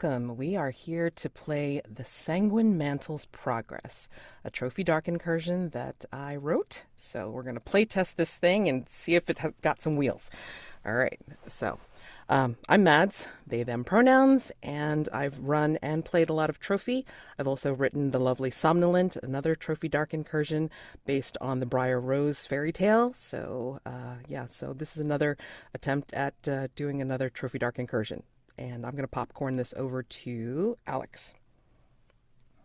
welcome. We are here to play the Sanguine Mantle's Progress, a Trophy Dark incursion that I wrote. So we're going to play test this thing and see if it has got some wheels. All right, so I'm Mads, they, them pronouns, and I've run and played a lot of Trophy. I've also written the lovely Somnolent, another Trophy Dark incursion based on the Briar Rose fairy tale. So so this is another attempt at doing another Trophy Dark incursion. And I'm going to popcorn this over to Alex.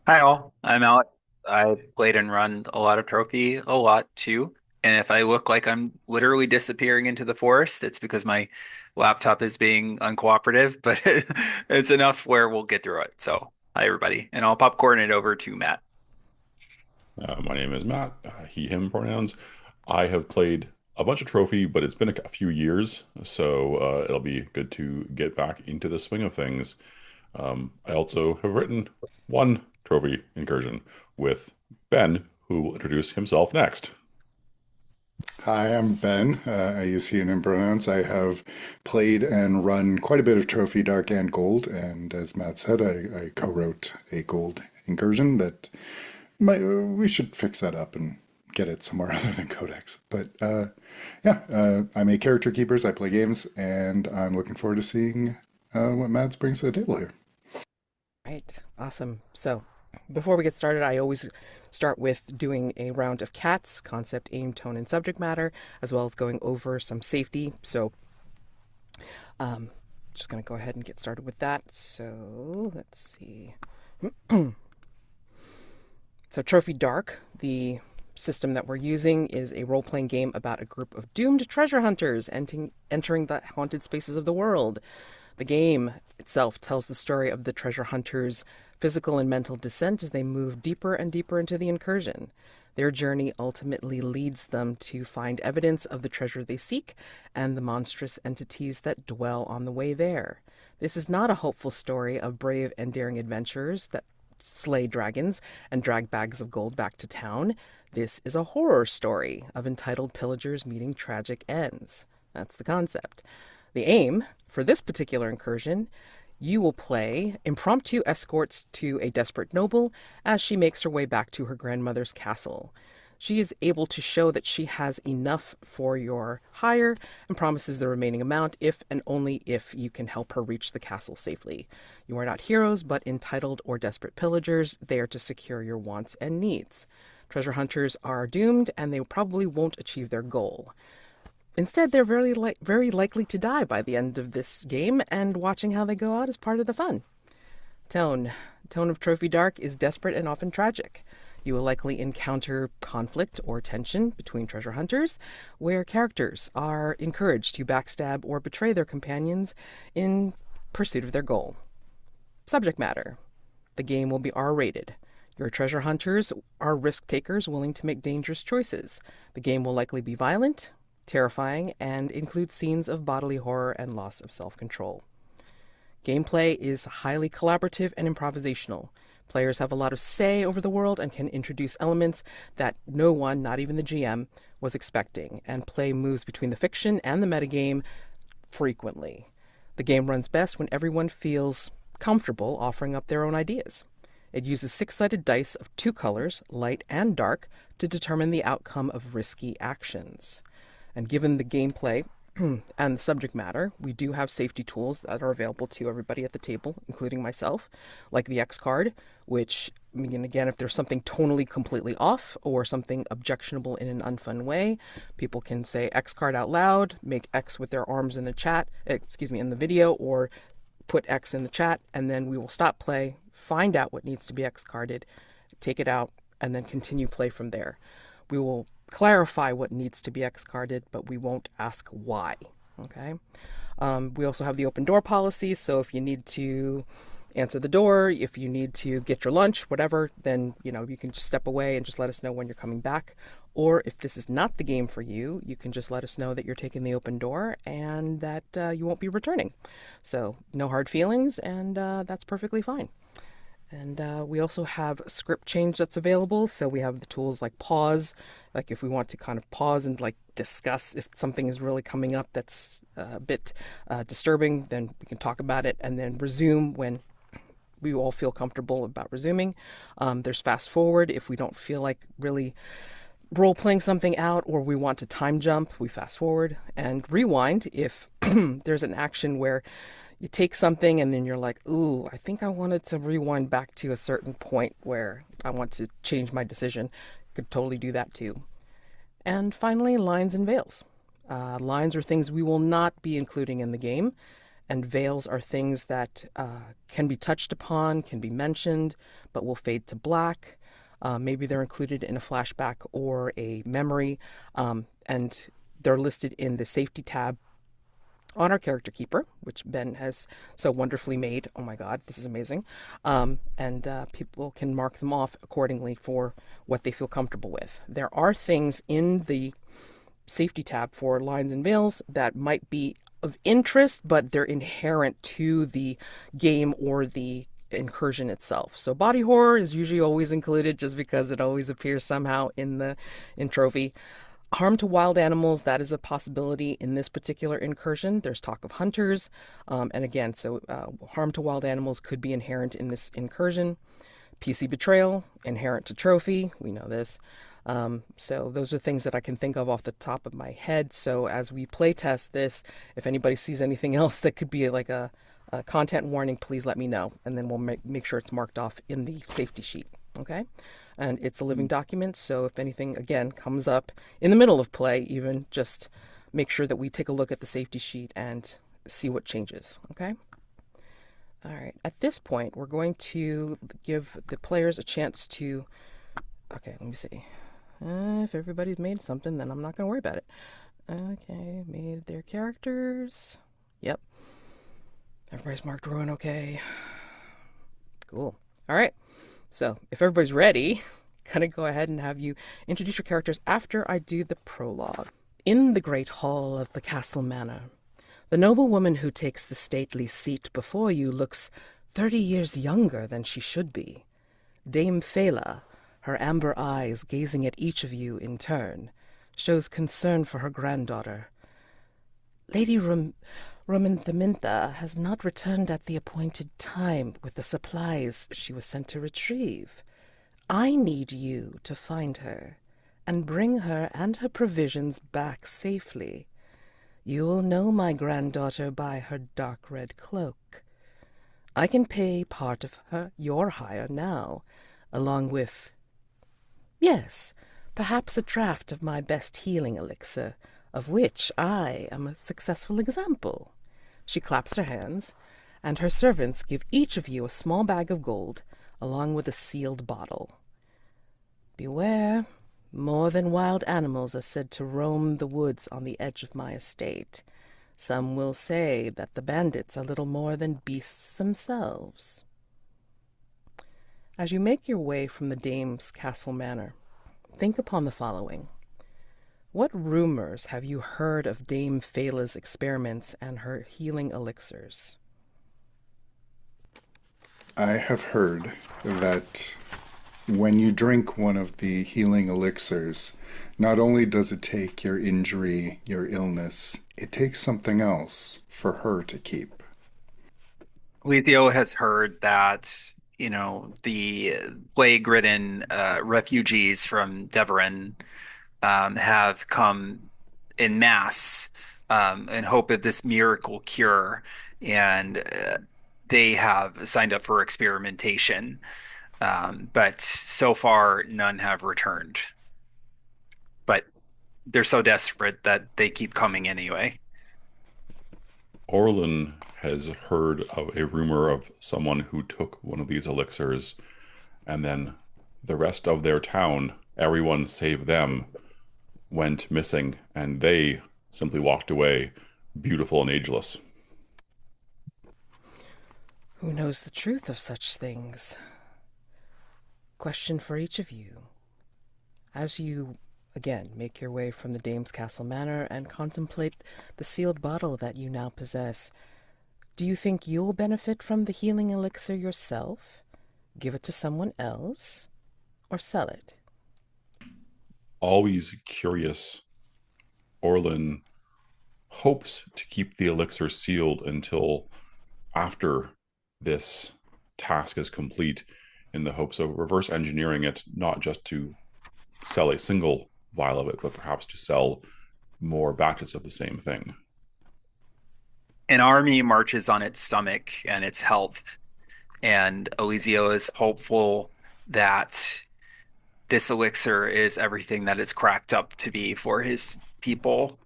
Hi all, I'm Alex. I played and run a lot of Trophy, a lot too. And if I look like I'm literally disappearing into the forest, it's because my laptop is being uncooperative, but it's enough where we'll get through it. So, hi everybody. And I'll popcorn it over to Matt. My name is Matt, he, him pronouns. I have played a bunch of Trophy, but it's been a few years, so it'll be good to get back into the swing of things. I also have written one Trophy incursion with Ben, who will introduce himself next. Hi, I'm Ben. I use he and him pronouns. I have played and run quite a bit of Trophy Dark and Gold, and as Matt said, I co-wrote a Gold incursion that we should fix that up and get it somewhere other than Codex. But I make character keepers, I play games, and I'm looking forward to seeing what Matt brings to the table here. Right, awesome. So before we get started, I always start with doing a round of cats, concept, aim, tone, and subject matter, as well as going over some safety. So just going to go ahead and get started with that. So let's see. So Trophy Dark, the system that we're using, is a role-playing game about a group of doomed treasure hunters entering the haunted spaces of the world. The game itself tells the story of the treasure hunters' physical and mental descent as they move deeper and deeper into the incursion. Their journey ultimately leads them to find evidence of the treasure they seek and the monstrous entities that dwell on the way there. This is not a hopeful story of brave and daring adventurers that slay dragons and drag bags of gold back to town. This is a horror story of entitled pillagers meeting tragic ends. That's the concept. The aim for this particular incursion: you will play impromptu escorts to a desperate noble as she makes her way back to her grandmother's castle. She is able to show that she has enough for your hire and promises the remaining amount if and only if you can help her reach the castle safely. You are not heroes, but entitled or desperate pillagers there to secure your wants and needs. Treasure hunters are doomed, and they probably won't achieve their goal. Instead, they're very likely to die by the end of this game, and watching how they go out is part of the fun. Tone of Trophy Dark is desperate and often tragic. You will likely encounter conflict or tension between treasure hunters, where characters are encouraged to backstab or betray their companions in pursuit of their goal. Subject matter: the game will be R-rated. Your treasure hunters are risk takers willing to make dangerous choices. The game will likely be violent, terrifying, and include scenes of bodily horror and loss of self-control. Gameplay is highly collaborative and improvisational. Players have a lot of say over the world and can introduce elements that no one, not even the GM, was expecting, and play moves between the fiction and the metagame frequently. The game runs best when everyone feels comfortable offering up their own ideas. It uses six-sided dice of two colors, light and dark, to determine the outcome of risky actions. And given the gameplay and the subject matter, we do have safety tools that are available to everybody at the table, including myself, like the X card, which, I mean, again, if there's something tonally completely off or something objectionable in an unfun way, people can say X card out loud, make X with their arms in the chat, in the video, or put X in the chat, and then we will stop play, find out what needs to be X carded, take it out, and then continue play from there. We will clarify what needs to be X-carded, but we won't ask why. Okay. We also have the open door policy, so if you need to answer the door, if you need to get your lunch, whatever, then you can just step away and just let us know when you're coming back. Or if this is not the game for you, you can just let us know that you're taking the open door and that you won't be returning. So no hard feelings, and that's perfectly fine. And we also have script change that's available. So we have the tools like pause, like if we want to kind of pause and like discuss if something is really coming up that's a bit disturbing, then we can talk about it, and then resume when we all feel comfortable about resuming. There's fast forward if we don't feel like really role playing something out or we want to time jump, we fast forward, and rewind if there's an action where you take something and then you're like, ooh, I think I wanted to rewind back to a certain point where I want to change my decision. Could totally do that too. And finally, lines and veils. Lines are things we will not be including in the game, and veils are things that can be touched upon, can be mentioned, but will fade to black. Maybe they're included in a flashback or a memory, and they're listed in the safety tab on our character keeper, which Ben has so wonderfully made. Oh my God, this is amazing. And people can mark them off accordingly for what they feel comfortable with. There are things in the safety tab for lines and veils that might be of interest, but they're inherent to the game or the incursion itself. So body horror is usually always included just because it always appears somehow in trophy. Harm to wild animals, that is a possibility in this particular incursion. There's talk of hunters. And again, so harm to wild animals could be inherent in this incursion. PC betrayal, inherent to trophy. We know this. So those are things that I can think of off the top of my head. So as we play test this, if anybody sees anything else that could be like a content warning, please let me know. And then we'll make sure it's marked off in the safety sheet. Okay? And it's a living document, so if anything, again, comes up in the middle of play, even, just make sure that we take a look at the safety sheet and see what changes, okay? All right, at this point, we're going to give the players a chance to... Okay, let me see. If everybody's made something, then I'm not going to worry about it. Okay, made their characters. Yep. Everybody's marked ruin okay. Cool. All right. So, if everybody's ready, gonna go ahead and have you introduce your characters after I do the prologue. In the great hall of the castle manor, the noble woman who takes the stately seat before you looks 30 years younger than she should be. Dame Phala, her amber eyes gazing at each of you in turn, shows concern for her granddaughter. Lady Romanthamintha has not returned at the appointed time with the supplies she was sent to retrieve. I need you to find her and bring her and her provisions back safely. You will know my granddaughter by her dark red cloak. I can pay part of your hire now, along with, yes, perhaps a draught of my best healing elixir, of which I am a successful example. She claps her hands, and her servants give each of you a small bag of gold, along with a sealed bottle. Beware, more than wild animals are said to roam the woods on the edge of my estate. Some will say that the bandits are little more than beasts themselves. As you make your way from the dame's castle manor, think upon the following. What rumors have you heard of Dame Phala's experiments and her healing elixirs? I have heard that when you drink one of the healing elixirs, not only does it take your injury, your illness, it takes something else for her to keep. Elisio has heard that, the plague-ridden refugees from Deveron have come in mass in hope of this miracle cure, and they have signed up for experimentation. But so far, none have returned. But they're so desperate that they keep coming anyway. Orlen has heard of a rumor of someone who took one of these elixirs, and then the rest of their town, everyone save them, went missing, and they simply walked away, beautiful and ageless. Who knows the truth of such things? Question for each of you. As you, again, make your way from the Dame's Castle Manor and contemplate the sealed bottle that you now possess, do you think you'll benefit from the healing elixir yourself, give it to someone else, or sell it? Always curious, Orlen hopes to keep the elixir sealed until after this task is complete in the hopes of reverse engineering it, not just to sell a single vial of it, but perhaps to sell more batches of the same thing. An army marches on its stomach and its health, and Elisio is hopeful that this elixir is everything that it's cracked up to be for his people,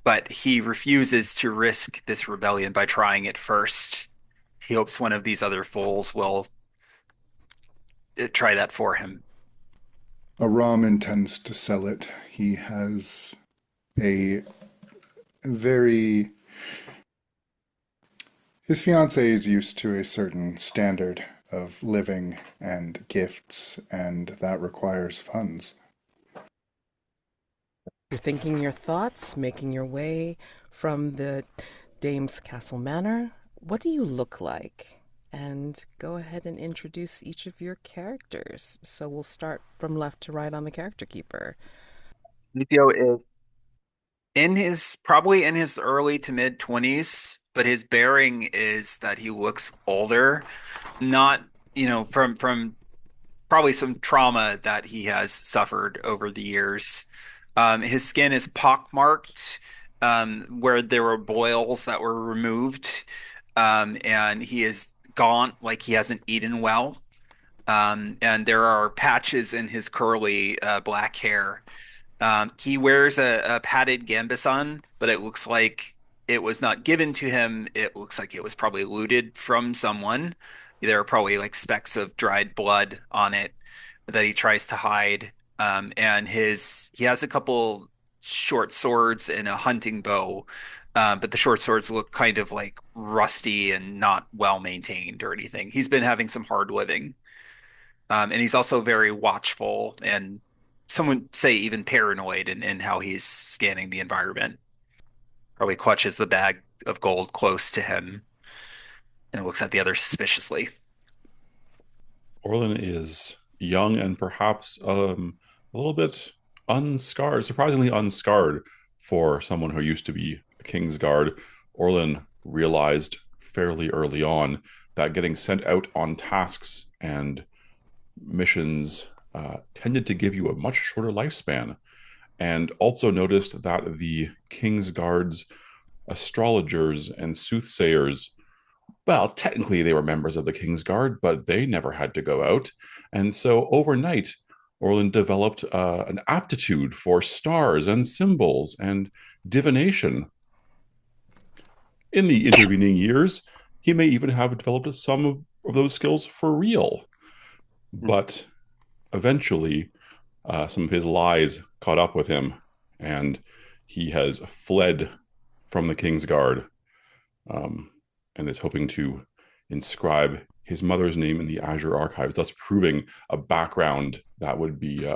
but he refuses to risk this rebellion by trying it first. He hopes one of these other fools will try that for him. Aram intends to sell it. He has a very... His fiancée is used to a certain standard of living and gifts, and that requires funds. You're thinking your thoughts, making your way from the Dame's Castle Manor. What do you look like? And go ahead and introduce each of your characters. So we'll start from left to right on the character keeper. Elisio is probably in his early to mid 20s, but his bearing is that he looks older, not, from probably some trauma that he has suffered over the years. His skin is pockmarked, where there were boils that were removed, and he is gaunt, like he hasn't eaten well. And there are patches in his curly black hair. He wears a padded gambeson, but it looks like it was not given to him. It looks like it was probably looted from someone. There are probably like specks of dried blood on it that he tries to hide. And he has a couple short swords and a hunting bow, but the short swords look kind of like rusty and not well maintained or anything. He's been having some hard living. And he's also very watchful and some would say even paranoid in how he's scanning the environment. Probably clutches the bag of gold close to him and looks at the others suspiciously. Orlen is young and perhaps a little bit unscarred, surprisingly unscarred for someone who used to be a Kingsguard. Orlen realized fairly early on that getting sent out on tasks and missions tended to give you a much shorter lifespan, and also noticed that the Kingsguard's astrologers and soothsayers, well, technically they were members of the Kingsguard, but they never had to go out. And so overnight, Orlen developed an aptitude for stars and symbols and divination. In the intervening years, he may even have developed some of those skills for real. But eventually, some of his lies caught up with him, and he has fled from the Kingsguard, and is hoping to inscribe his mother's name in the Azure archives, thus proving a background that would be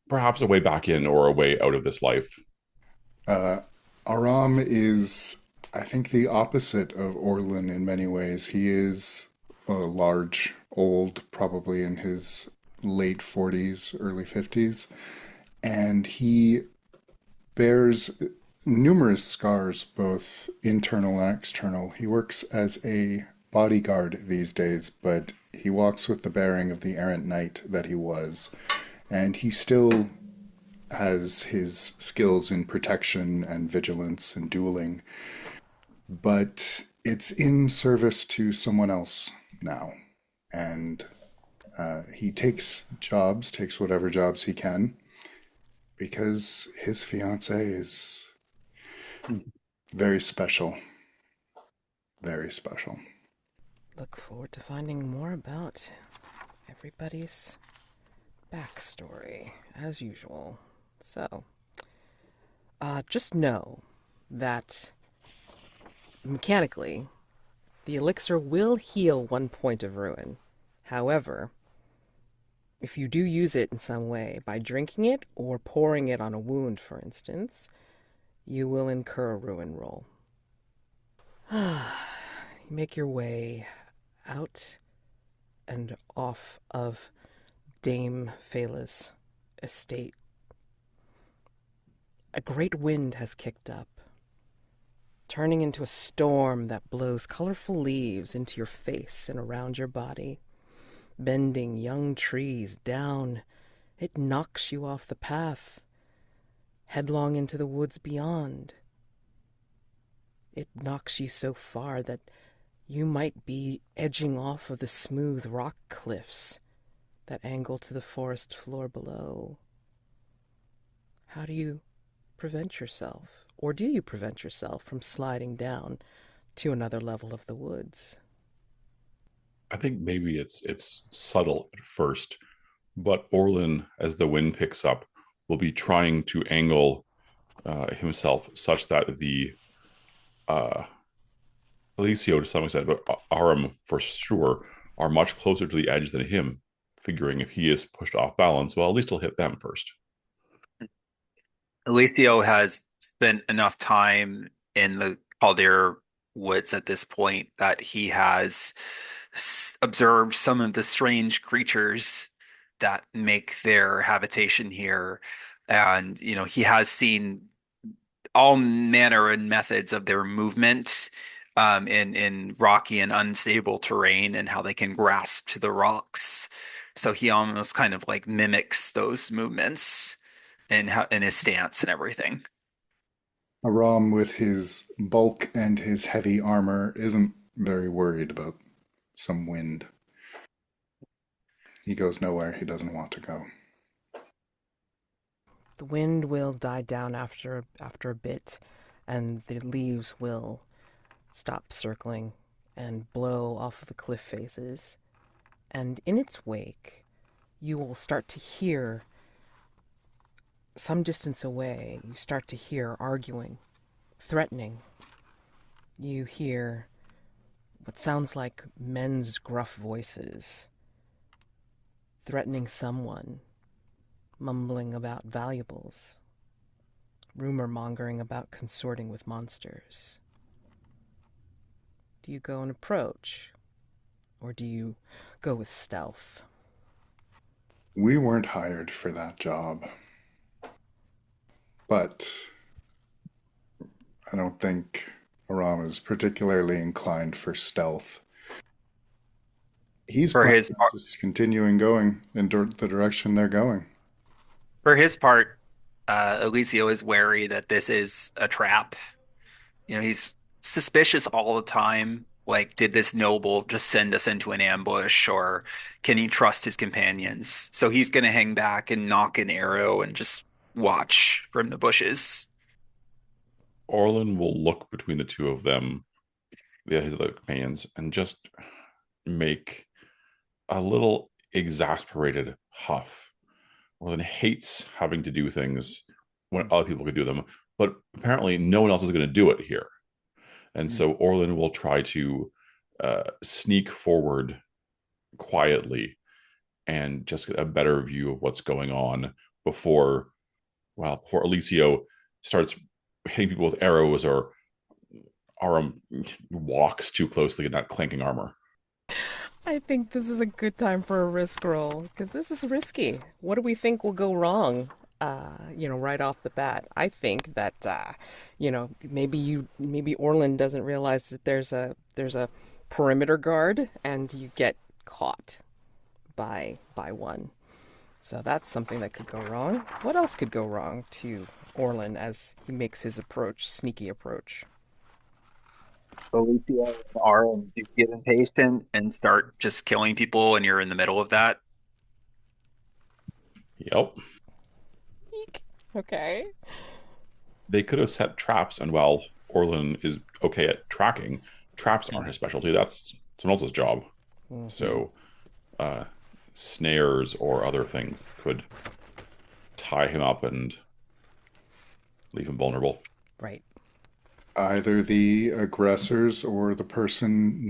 perhaps a way back in or a way out of this life. Aram is, I think, the opposite of Orlen in many ways. He is large, old, probably in his late 40s, early 50s, and he bears numerous scars, both internal and external. He works as a bodyguard these days, but he walks with the bearing of the errant knight that he was, and he still has his skills in protection and vigilance and dueling, but it's in service to someone else now. And he takes whatever jobs he can, because his fiancée is very special. Very special. Look forward to finding more about everybody's backstory, as usual. So, just know that mechanically, the elixir will heal 1 point of ruin. However, if you do use it in some way, by drinking it or pouring it on a wound, for instance, you will incur a ruin roll. You make your way out and off of Dame Phelan's estate. A great wind has kicked up, turning into a storm that blows colorful leaves into your face and around your body, bending young trees down. It knocks you off the path, headlong into the woods beyond. It knocks you so far that you might be edging off of the smooth rock cliffs that angle to the forest floor below. How do you prevent yourself, or do you prevent yourself from sliding down to another level of the woods? I think maybe it's subtle at first, but Orlen, as the wind picks up, will be trying to angle himself such that the uh, Elisio to some extent, but Aram for sure, are much closer to the edge than him, figuring if he is pushed off balance, well, at least he'll hit them first. Elisio has spent enough time in the Caldera woods at this point that he has observed some of the strange creatures that make their habitation here. And, he has seen all manner and methods of their movement in rocky and unstable terrain and how they can grasp to the rocks. So he almost kind of like mimics those movements in his stance and everything. Aram, with his bulk and his heavy armor, isn't very worried about some wind. He goes nowhere he doesn't want to go. The wind will die down after a bit, and the leaves will stop circling and blow off of the cliff faces. And in its wake, you will start to hear, some distance away, you start to hear arguing, threatening. You hear what sounds like men's gruff voices, threatening someone, mumbling about valuables, rumor-mongering about consorting with monsters. Do you go and approach, or do you go with stealth? We weren't hired for that job. But I don't think Aram is particularly inclined for stealth. He's For his just continuing going in the direction they're going. for his part, Elisio is wary that this is a trap. He's suspicious all the time. Like, did this noble just send us into an ambush, or can he trust his companions? So he's going to hang back and knock an arrow and just watch from the bushes. Orlen will look between the two of them, the other companions, and just make a little exasperated huff. Orlen hates having to do things when other people could do them, but apparently no one else is going to do it here. And so Orlen will try to sneak forward quietly and just get a better view of what's going on before Elisio starts hitting people with arrows or Aram walks too closely in that clanking armor. I think this is a good time for a risk roll, because this is risky. What do we think will go wrong? Right off the bat. I think that maybe Orlen doesn't realize that there's a perimeter guard, and you get caught by one. So that's something that could go wrong. What else could go wrong to Orlen as he makes his sneaky approach? Elisio and Aram do get impatient and start just killing people, and you're in the middle of that. Yep. Eek. Okay. They could have set traps, and while Orlen is okay at tracking, traps aren't his specialty. That's someone else's job. Mm-hmm. So snares or other things could tie him up and leave him vulnerable. Right. Either the aggressors or the person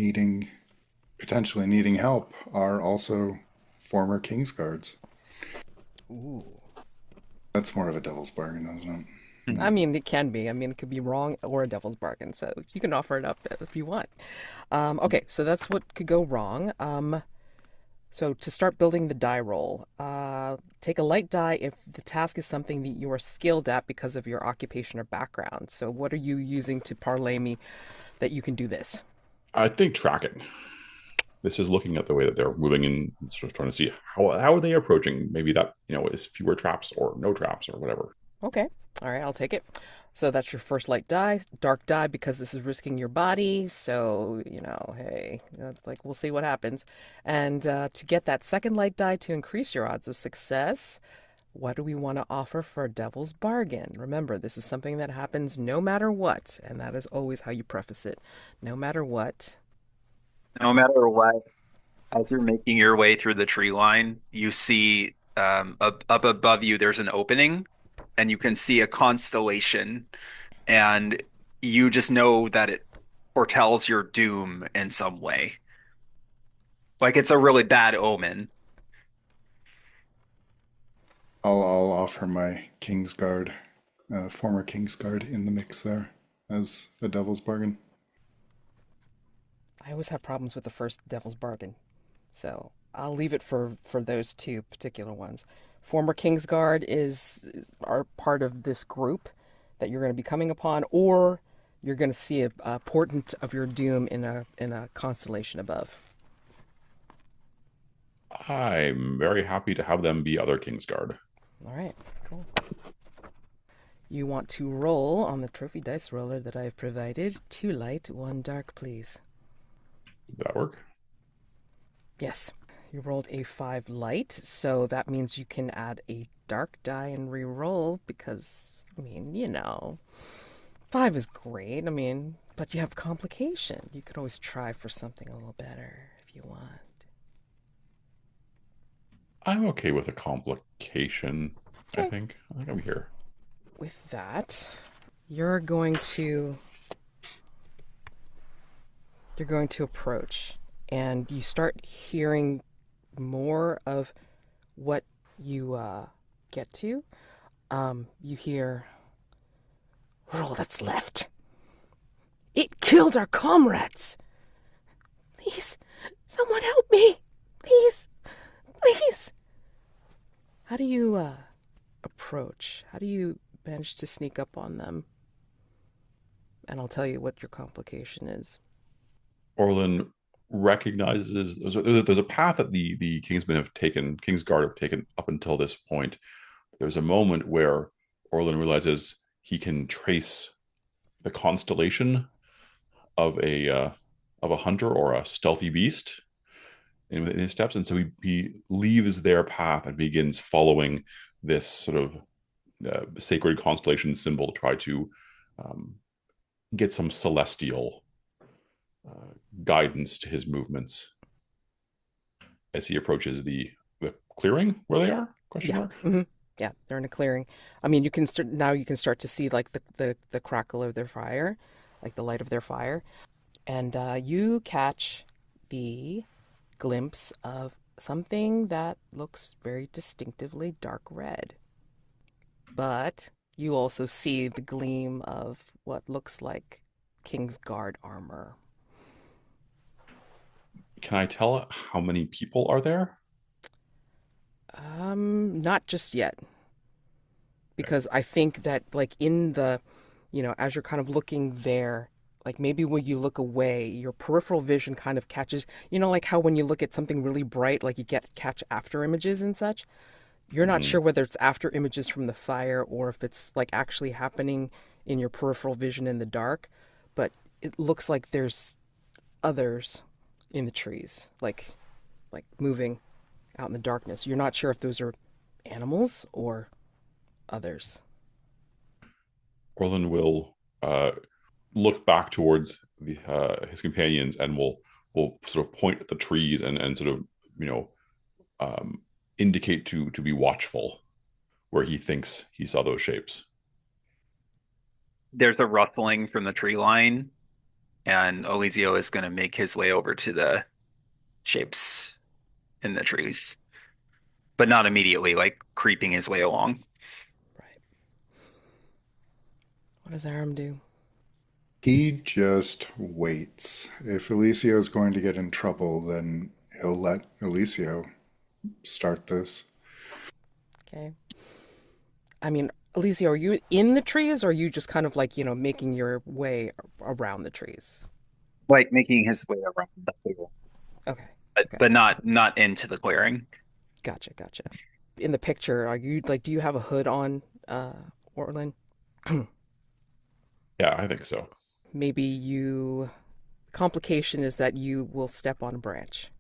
potentially needing help are also former Kingsguards. Ooh. That's more of a devil's bargain, isn't it? I mean, it can be. I mean, it could be wrong or a devil's bargain, so you can offer it up if you want. Okay, so that's what could go wrong. So to start building the die roll, take a light die if the task is something that you are skilled at because of your occupation or background. So what are you using to parlay me that you can do this? I think tracking. This is looking at the way that they're moving and sort of trying to see how are they approaching. Maybe that is fewer traps or no traps or whatever. Okay. All right, I'll take it. So that's your first light die, dark die, because this is risking your body. So, hey, that's like we'll see what happens. And to get that second light die to increase your odds of success, what do we want to offer for a devil's bargain? Remember, this is something that happens no matter what, and that is always how you preface it. No matter what. No matter what, as you're making your way through the tree line, you see up above you there's an opening, and you can see a constellation, and you just know that it foretells your doom in some way. Like it's a really bad omen. I'll offer my Kingsguard, former Kingsguard, in the mix there as a devil's bargain. I always have problems with the first devil's bargain. So I'll leave it for those two particular ones. Former Kingsguard are part of this group that you're going to be coming upon, or you're going to see a portent of your doom in a constellation above. I'm very happy to have them be other Kingsguard. All right, cool. You want to roll on the trophy dice roller that I've provided. 2 light, 1 dark, please. Did that work? Yes. You rolled a 5 light, so that means you can add a dark die and re-roll because, 5 is great. But you have complication. You could always try for something a little better if you want. I'm okay with a complication, I Okay. think. I think I'm here. With that, you're going to approach, and you start hearing more of what you get to. You hear, "We're all that's left. It killed our comrades. Please, someone help me. Please, please." How do you approach? How do you manage to sneak up on them? And I'll tell you what your complication is. Orlen recognizes there's a path that the Kingsguard have taken up until this point. There's a moment where Orlen realizes he can trace the constellation of a hunter or a stealthy beast in his steps, and so he leaves their path and begins following this sort of sacred constellation symbol to try to get some celestial guidance to his movements as he approaches the clearing where they are? Question Yeah. mark. Mm-hmm. Yeah, they're in a clearing. You can start to see like the crackle of their fire, like the light of their fire, and you catch the glimpse of something that looks very distinctively dark red. But you also see the gleam of what looks like Kingsguard armor. Can I tell how many people are there? Not just yet, because I think that like in the, as you're kind of looking there, like maybe when you look away, your peripheral vision kind of catches, like how when you look at something really bright, like you catch after images and such. You're not Mm-hmm. sure whether it's after images from the fire or if it's like actually happening in your peripheral vision in the dark, but it looks like there's others in the trees, like moving out in the darkness. You're not sure if those are animals or others. Orlin will look back towards his companions and will sort of point at the trees and sort of you know um, indicate to be watchful where he thinks he saw those shapes. There's a rustling from the tree line, and Elisio is going to make his way over to the shapes in the trees, but not immediately, like creeping his way along. Right. What does Aram do? He just waits. If Elisio is going to get in trouble, then he'll let Elisio start this. Okay. I mean, Elisio, are you in the trees or are you just kind of like, making your way around the trees? Like making his way around the clearing, Okay. but Okay. but not into the clearing. Gotcha. Gotcha. In the picture, are you like, do you have a hood on, Orlen? Yeah, I think so. Maybe complication is that you will step on a branch.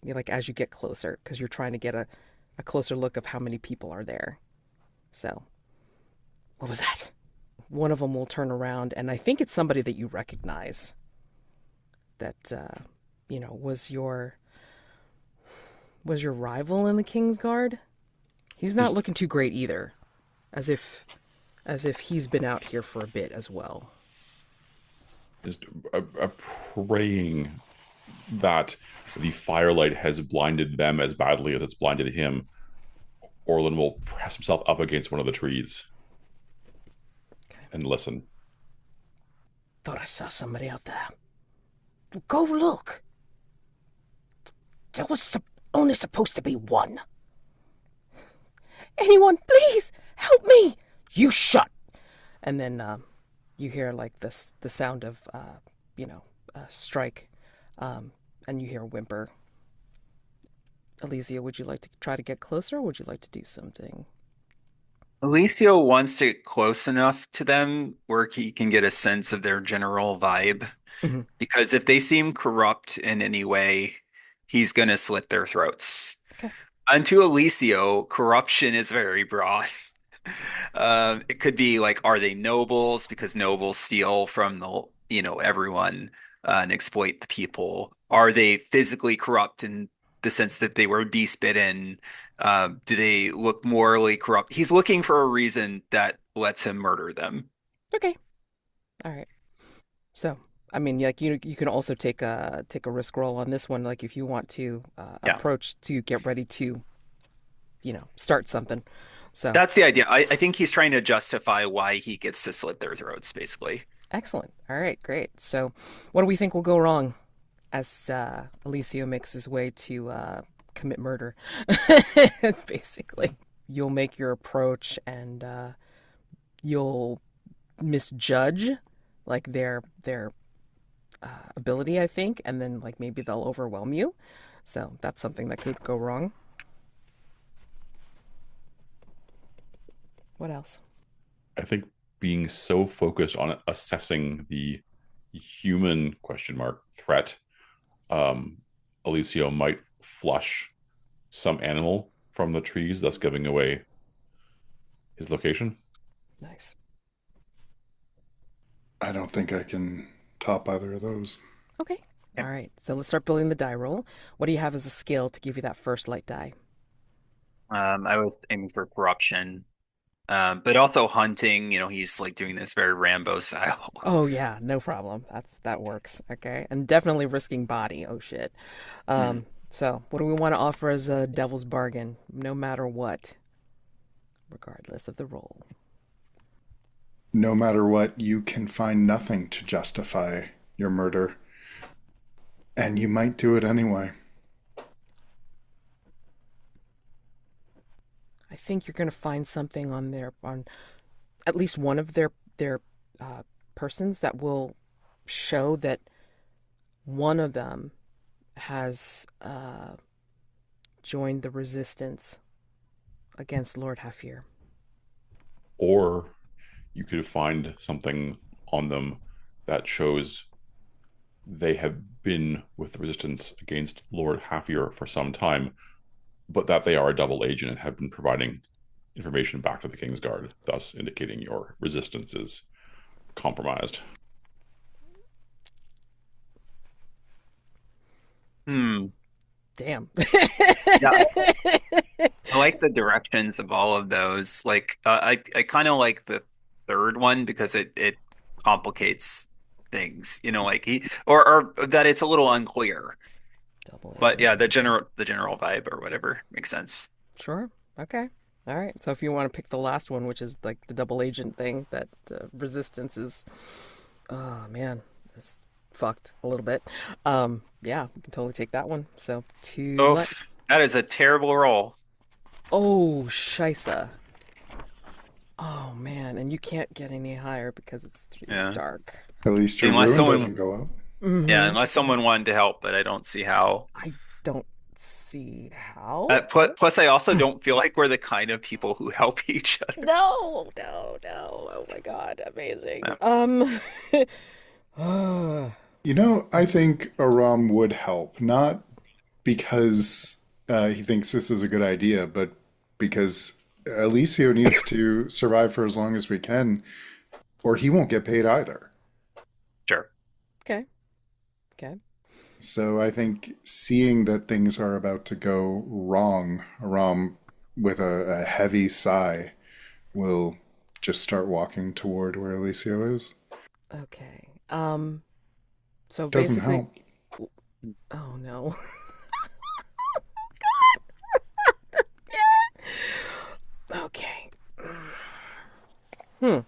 Like as you get closer, because you're trying to get a closer look of how many people are there. So, what was that? One of them will turn around, and I think it's somebody that you recognize. That was your rival in the Kingsguard. He's not Just looking too great either, as if he's been out here for a bit as well. just praying that the firelight has blinded them as badly as it's blinded him. Orlen will press himself up against one of the trees and listen. Thought I saw somebody out there. Go look. There was only supposed to be one. Anyone, please help me. You shut. And then you hear like the sound of a strike, and you hear a whimper. Elisio, would you like to try to get closer, or would you like to do something? Elisio wants to get close enough to them where he can get a sense of their general vibe. Hmm. Because if they seem corrupt in any way, he's going to slit their throats. Okay. Unto Elisio, corruption is very broad. It could be like, are they nobles? Because nobles steal from everyone and exploit the people. Are they physically corrupt in the sense that they were beast bitten? Do they look morally corrupt? He's looking for a reason that lets him murder them. Okay. All right. So, I mean, like you can also take a risk roll on this one, like if you want to Yeah. approach to get ready to, start something. So, That's the idea. I think he's trying to justify why he gets to slit their throats, basically. excellent. All right, great. So, what do we think will go wrong as Elisio makes his way to commit murder? Basically, you'll make your approach and you'll misjudge like their ability, I think, and then like maybe they'll overwhelm you. So that's something that could go wrong. What else? I think being so focused on assessing the human question mark threat, um, Elisio might flush some animal from the trees, thus giving away his location. Nice. I don't think I can top either of those. Okay. Yeah. All right. So let's start building the die roll. What do you have as a skill to give you that first light die? I was aiming for corruption, but also hunting. He's like doing this very Rambo style. Oh yeah, no problem. That works. Okay. And definitely risking body. Oh shit. Hmm. So what do we want to offer as a devil's bargain, no matter what, regardless of the roll? No matter what, you can find nothing to justify your murder, and you might do it anyway. I think you're going to find something on at least one of their persons that will show that one of them has joined the resistance against Lord Hafir. Or you could find something on them that shows they have been with the resistance against Lord Hafir for some time, but that they are a double agent and have been providing information back to the Kingsguard, thus indicating your resistance is compromised. Hmm. Damn. Yeah, I like the directions of all of those. Like, I kind of like the third one because it complicates things. Like or that it's a little unclear. Double But agent. yeah, the general vibe or whatever makes sense. Sure. Okay. All right. So if you want to pick the last one, which is like the double agent thing, that resistance is, oh man, fucked a little bit. Yeah, we can totally take that one. So two Oh, light. that is a terrible roll. Oh, Shisa. Oh man, and you can't get any higher because it's Yeah. dark. At least your Unless ruin someone, doesn't go up. yeah, Mm-hmm. unless someone wanted to help, but I don't see how. I don't see how. Plus, I also don't feel like we're the kind of people who help each other. No, no, no. Oh my God, amazing. Yeah. I think Aram would help, not because he thinks this is a good idea, but because Elisio needs to survive for as long as we can, or he won't get paid either. Sure. Okay. Okay. So I think seeing that things are about to go wrong, Aram, with a heavy sigh, will just start walking toward where Elisio is. Okay. So Doesn't basically, help. oh no. Okay. All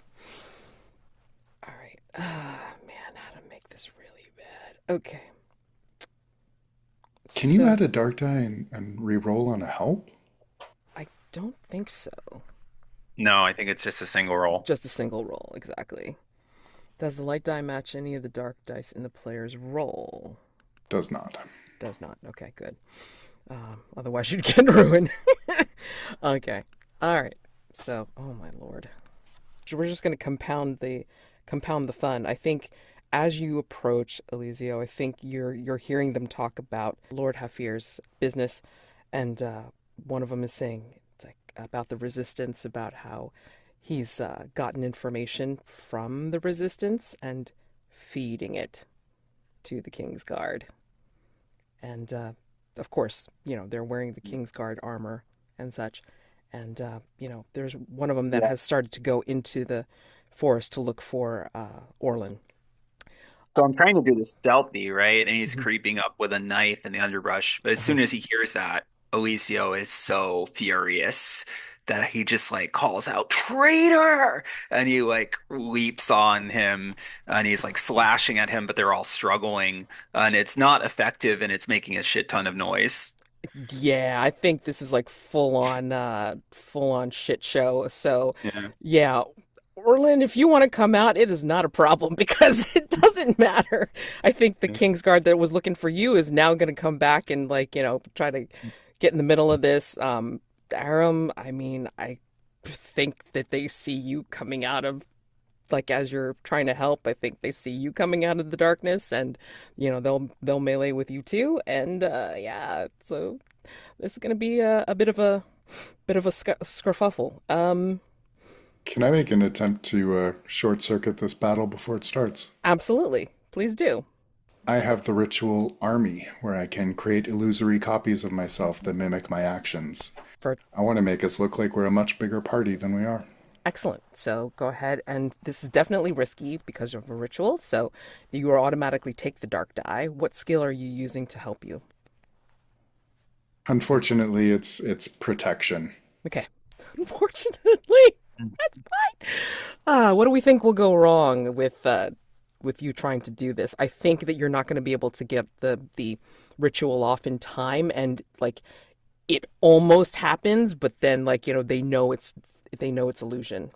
right. Man, how to make this really bad. Okay. Can you So, add a dark die and re-roll on a help? I don't think so. No, I think it's just a single roll. Just a single roll, exactly. Does the light die match any of the dark dice in the player's roll? Does not. Does not. Okay, good. Otherwise, you'd get ruined. Okay. All right. So, oh my lord, we're just going to compound the fun. I think as you approach Elisio, I think you're hearing them talk about Lord Hafir's business, and one of them is saying it's like about the resistance, about how he's gotten information from the resistance and feeding it to the Kingsguard, and of course, they're wearing the Kingsguard armor and such. And, there's one of them that has started to go into the forest to look for Orlen. So I'm trying to do this stealthy, right? And he's Mhm. creeping up with a knife in the underbrush. But as soon as he hears that, Elisio is so furious that he just like calls out traitor, and he like leaps on him, and he's like slashing at him, but they're all struggling, and it's not effective, and it's making a shit ton of noise. Yeah, I think this is like full on shit show. So, Yeah. yeah, Orlen, if you want to come out, it is not a problem because it doesn't matter. I think the Kingsguard that was looking for you is now going to come back and try to get in the middle of this. Aram, I mean, I think that they see you coming out of as you're trying to help. I think they see you coming out of the darkness, and they'll melee with you too. And yeah, so this is going to be a bit of a skerfuffle. Can I make an attempt to short circuit this battle before it starts? Absolutely, please do. I have the ritual army where I can create illusory copies of myself that mimic my actions. For I want to make us look like we're a much bigger party than we are. Excellent. So go ahead, and this is definitely risky because of a ritual. So you will automatically take the dark die. What skill are you using to help you? Unfortunately, it's protection. Okay. Unfortunately, that's fine. What do we think will go wrong with you trying to do this? I think that you're not going to be able to get the ritual off in time, and it almost happens, but then they know it's illusion.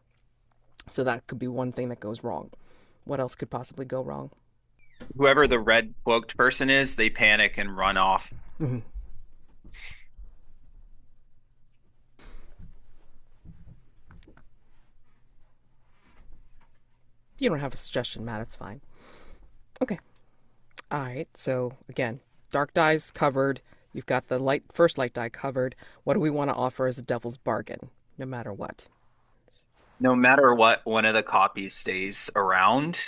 So that could be one thing that goes wrong. What else could possibly go wrong? Whoever the red cloaked person is, they panic and run off. Mm-hmm. You don't have a suggestion, Matt. It's fine. Okay. All right. So again, dark die's covered. You've got the first light die covered. What do we want to offer as a devil's bargain, no matter what? No matter what, one of the copies stays around,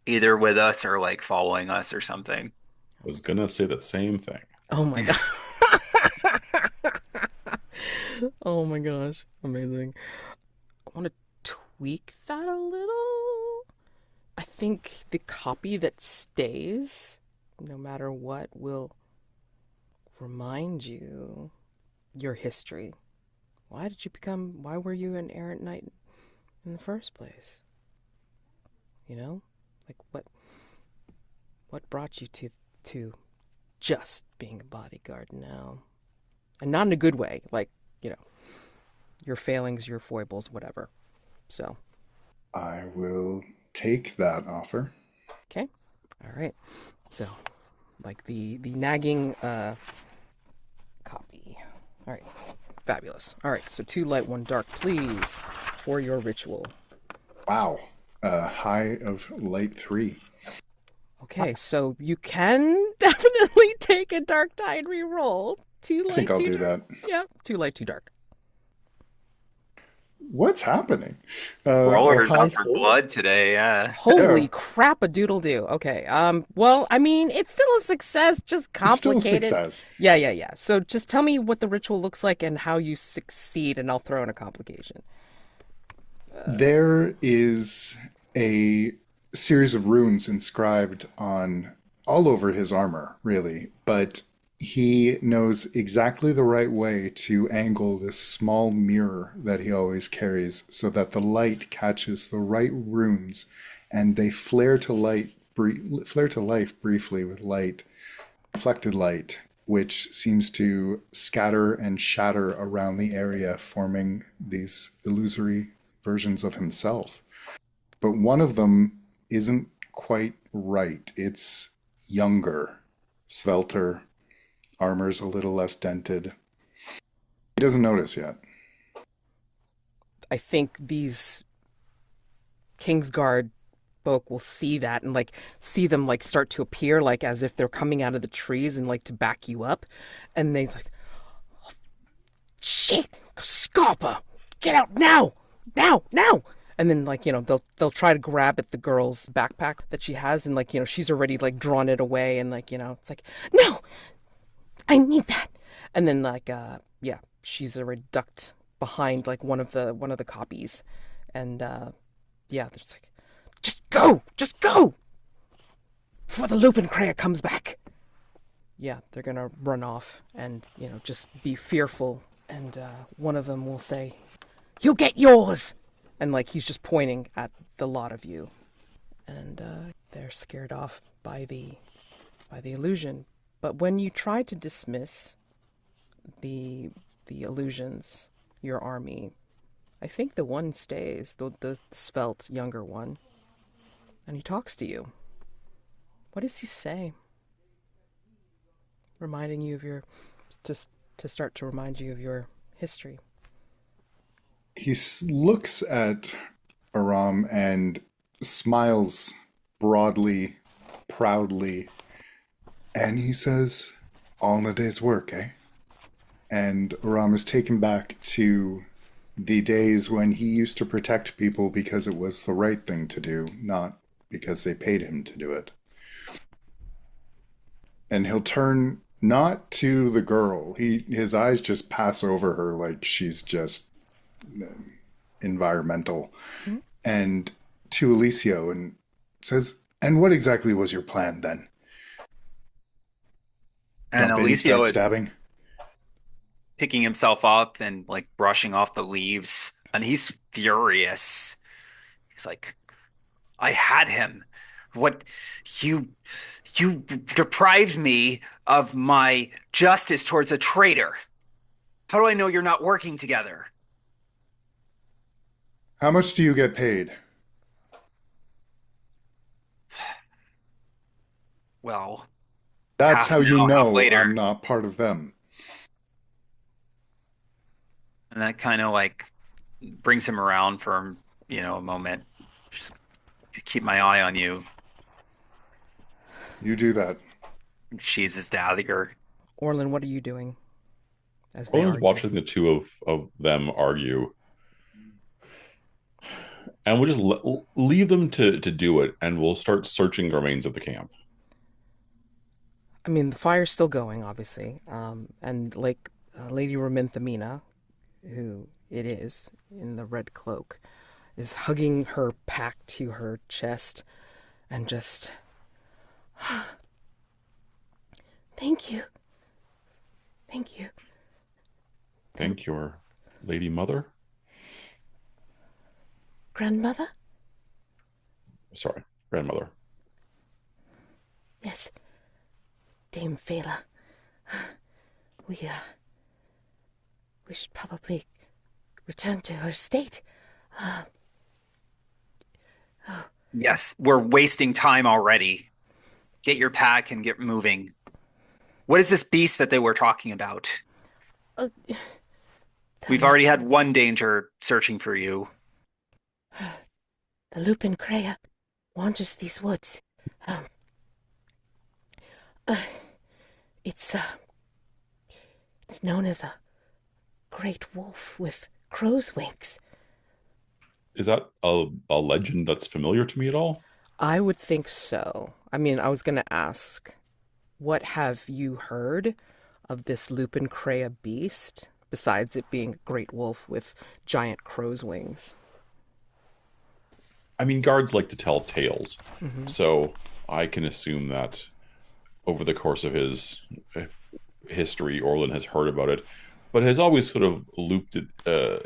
either with us or like following us or something. I was gonna say the same thing. Oh my god. Oh my gosh. Amazing. I want to tweak that a little. I think the copy that stays, no matter what, will remind you your history. Why were you an errant knight in the first place? Like What brought you to just being a bodyguard now? And not in a good way, like, your failings, your foibles, whatever. So. I will take that offer. Okay. All right. So, like the nagging copy. All right. Fabulous. All right. So 2 light, 1 dark, please, for your ritual. Wow. High of light 3. Okay. So you can definitely take a dark tide reroll. 2 light, I think I'll 2 do dark. that. Yeah. 2 light, 2 dark. What's happening? Roller's high out for 4? blood today, yeah. Holy Yeah. crap, a doodle do. Okay. Well, I mean, it's still a success, just It's still a complicated. success. Yeah. So just tell me what the ritual looks like and how you succeed, and I'll throw in a complication. There is a series of runes inscribed on all over his armor, really, but he knows exactly the right way to angle this small mirror that he always carries so that the light catches the right runes and they flare to life briefly with light, reflected light, which seems to scatter and shatter around the area, forming these illusory versions of himself. But one of them isn't quite right. It's younger, svelter, armor's a little less dented. He doesn't notice yet. I think these Kingsguard folk will see that and see them start to appear as if they're coming out of the trees and to back you up, and they oh, shit, Scarpa, get out now, and then they'll try to grab at the girl's backpack that she has, and she's already drawn it away, and it's no, I need that, and then she's already ducked behind one of the copies, and they're just just go before the Lupin Craya comes back. Yeah, they're gonna run off and just be fearful, and one of them will say, "You get yours," and he's just pointing at the lot of you, and they're scared off by the illusion. But when you try to dismiss the illusions, your army, I think the one stays, the svelte younger one, and he talks to you. What does he say? Reminding you of to start to remind you of your history. He looks at Aram and smiles broadly, proudly, and he says, "All in a day's work, eh?" And Aram is taken back to the days when he used to protect people because it was the right thing to do, not because they paid him to do it. And he'll turn not to the girl. His eyes just pass over her like she's just environmental. Mm-hmm. And to Elisio and says, "And what exactly was your plan then?" And Jump Elisio in, is start stabbing? Picking himself up and brushing off the leaves, and he's furious. He's like, "I had him. What you deprived me of my justice towards a traitor. How do I know you're not working together?" How much do you get paid? Well, that's how you know later. I'm not part of them. And that kind of brings him around for a moment. Just keep my eye on you. You do that. She's his dagger. Orlen, what are you doing? Orlen's watching the two of them argue. And we'll just leave them to do it, and we'll start searching the remains of the camp. I mean, the fire's still going, obviously. And Lady Rominthamina, who it is, in the red cloak, is hugging her pack to her chest and just... Thank you. Thank you. Thank your lady mother? Grandmother? Sorry, grandmother. Yes, Dame Phala. We should probably return to her estate. Yes, we're wasting time already. Get your pack and get moving. What is this beast that they were talking about? Uh, We've already had one danger searching for you. The Lupin Crea wanders these woods. Um, uh, it's known as a great wolf with crow's wings. Is that a legend that's familiar to me at all? I would think so. I mean, I was going to ask, what have you heard of this Lupin Crea beast, besides it being a great wolf with giant crow's wings? I mean, guards like to tell tales, Mm-hmm. so I can assume that over the course of his history, Orlen has heard about it, but has always sort of looped it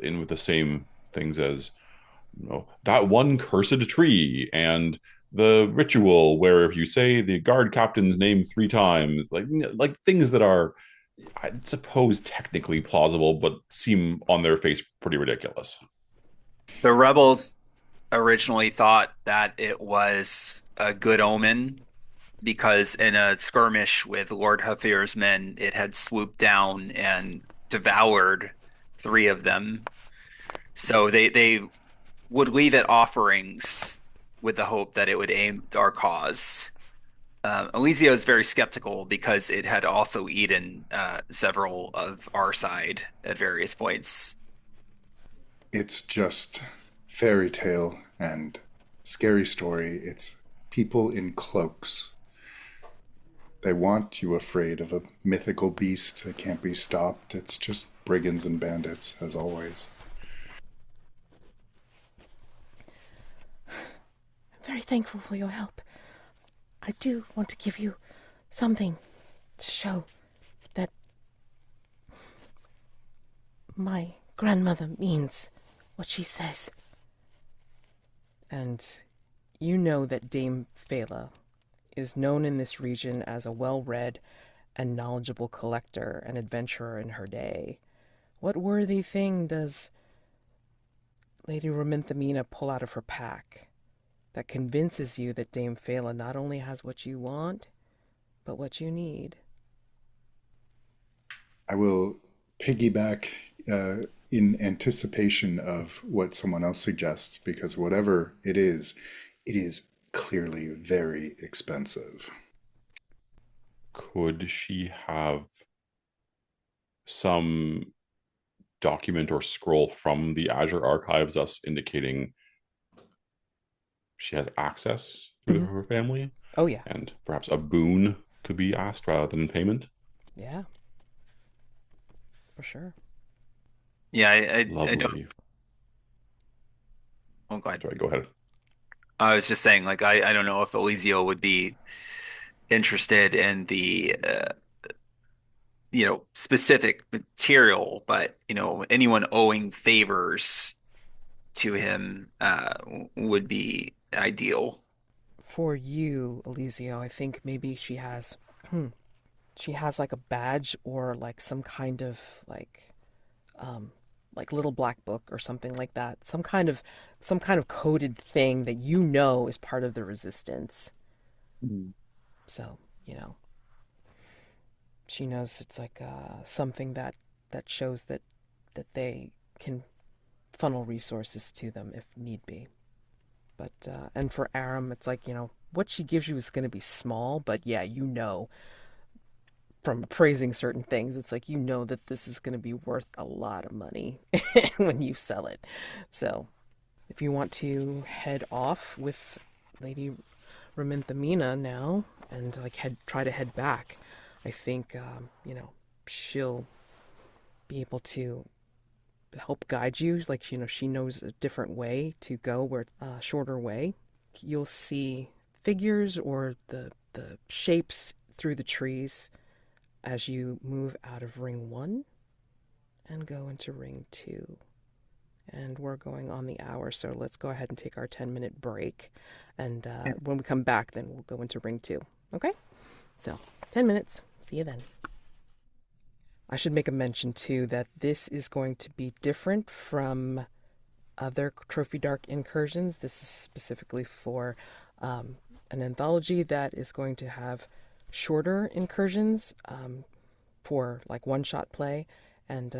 in with the same things as, that one cursed tree and the ritual where if you say the guard captain's name 3 times, like things that are, I suppose, technically plausible, but seem on their face pretty ridiculous. The rebels originally thought that it was a good omen because in a skirmish with Lord Hafir's men, it had swooped down and devoured 3 of them. So they would leave it offerings with the hope that it would aid our cause. Elisio is very skeptical because it had also eaten several of our side at various points. It's just fairy tale and scary story. It's people in cloaks. They want you afraid of a mythical beast that can't be stopped. It's just brigands and bandits, as always. I'm very thankful for your help. I do want to give you something to show that my grandmother means what she says. And you know that Dame Phala is known in this region as a well-read and knowledgeable collector and adventurer in her day. What worthy thing does Lady Rominthamina pull out of her pack that convinces you that Dame Phala not only has what you want, but what you need? I will piggyback in anticipation of what someone else suggests, because whatever it is clearly very expensive. Could she have some document or scroll from the Azure archives, thus indicating she has access through Mhm. her family? Oh, yeah. And perhaps a boon could be asked rather than payment? Yeah. For sure. Yeah, I don't. Lovely. Oh, go ahead. Sorry, go ahead. I was just saying, like, I don't know if Elisio would be interested in the specific material, but anyone owing favors to him would be ideal. For you, Elisio, I think maybe she has like a badge or like some kind of like little black book or something like that. Some kind of coded thing that you know is part of the resistance. Mhm. So, she knows it's like something that shows that they can funnel resources to them if need be. But and for Aram, it's like, what she gives you is going to be small, but yeah, from appraising certain things, it's like that this is going to be worth a lot of money when you sell it. So, if you want to head off with Lady Rominthamina now and like try to head back, I think she'll be able to help guide you. Like, she knows a different way to go, where a shorter way. You'll see figures or the shapes through the trees as you move out of ring 1 and go into ring 2. And we're going on the hour, so let's go ahead and take our 10-minute break. And Yeah. when we come back, then we'll go into ring 2. Okay? So, 10 minutes. See you then. I should make a mention, too, that this is going to be different from other Trophy Dark incursions. This is specifically for an anthology that is going to have shorter incursions for like one-shot play, and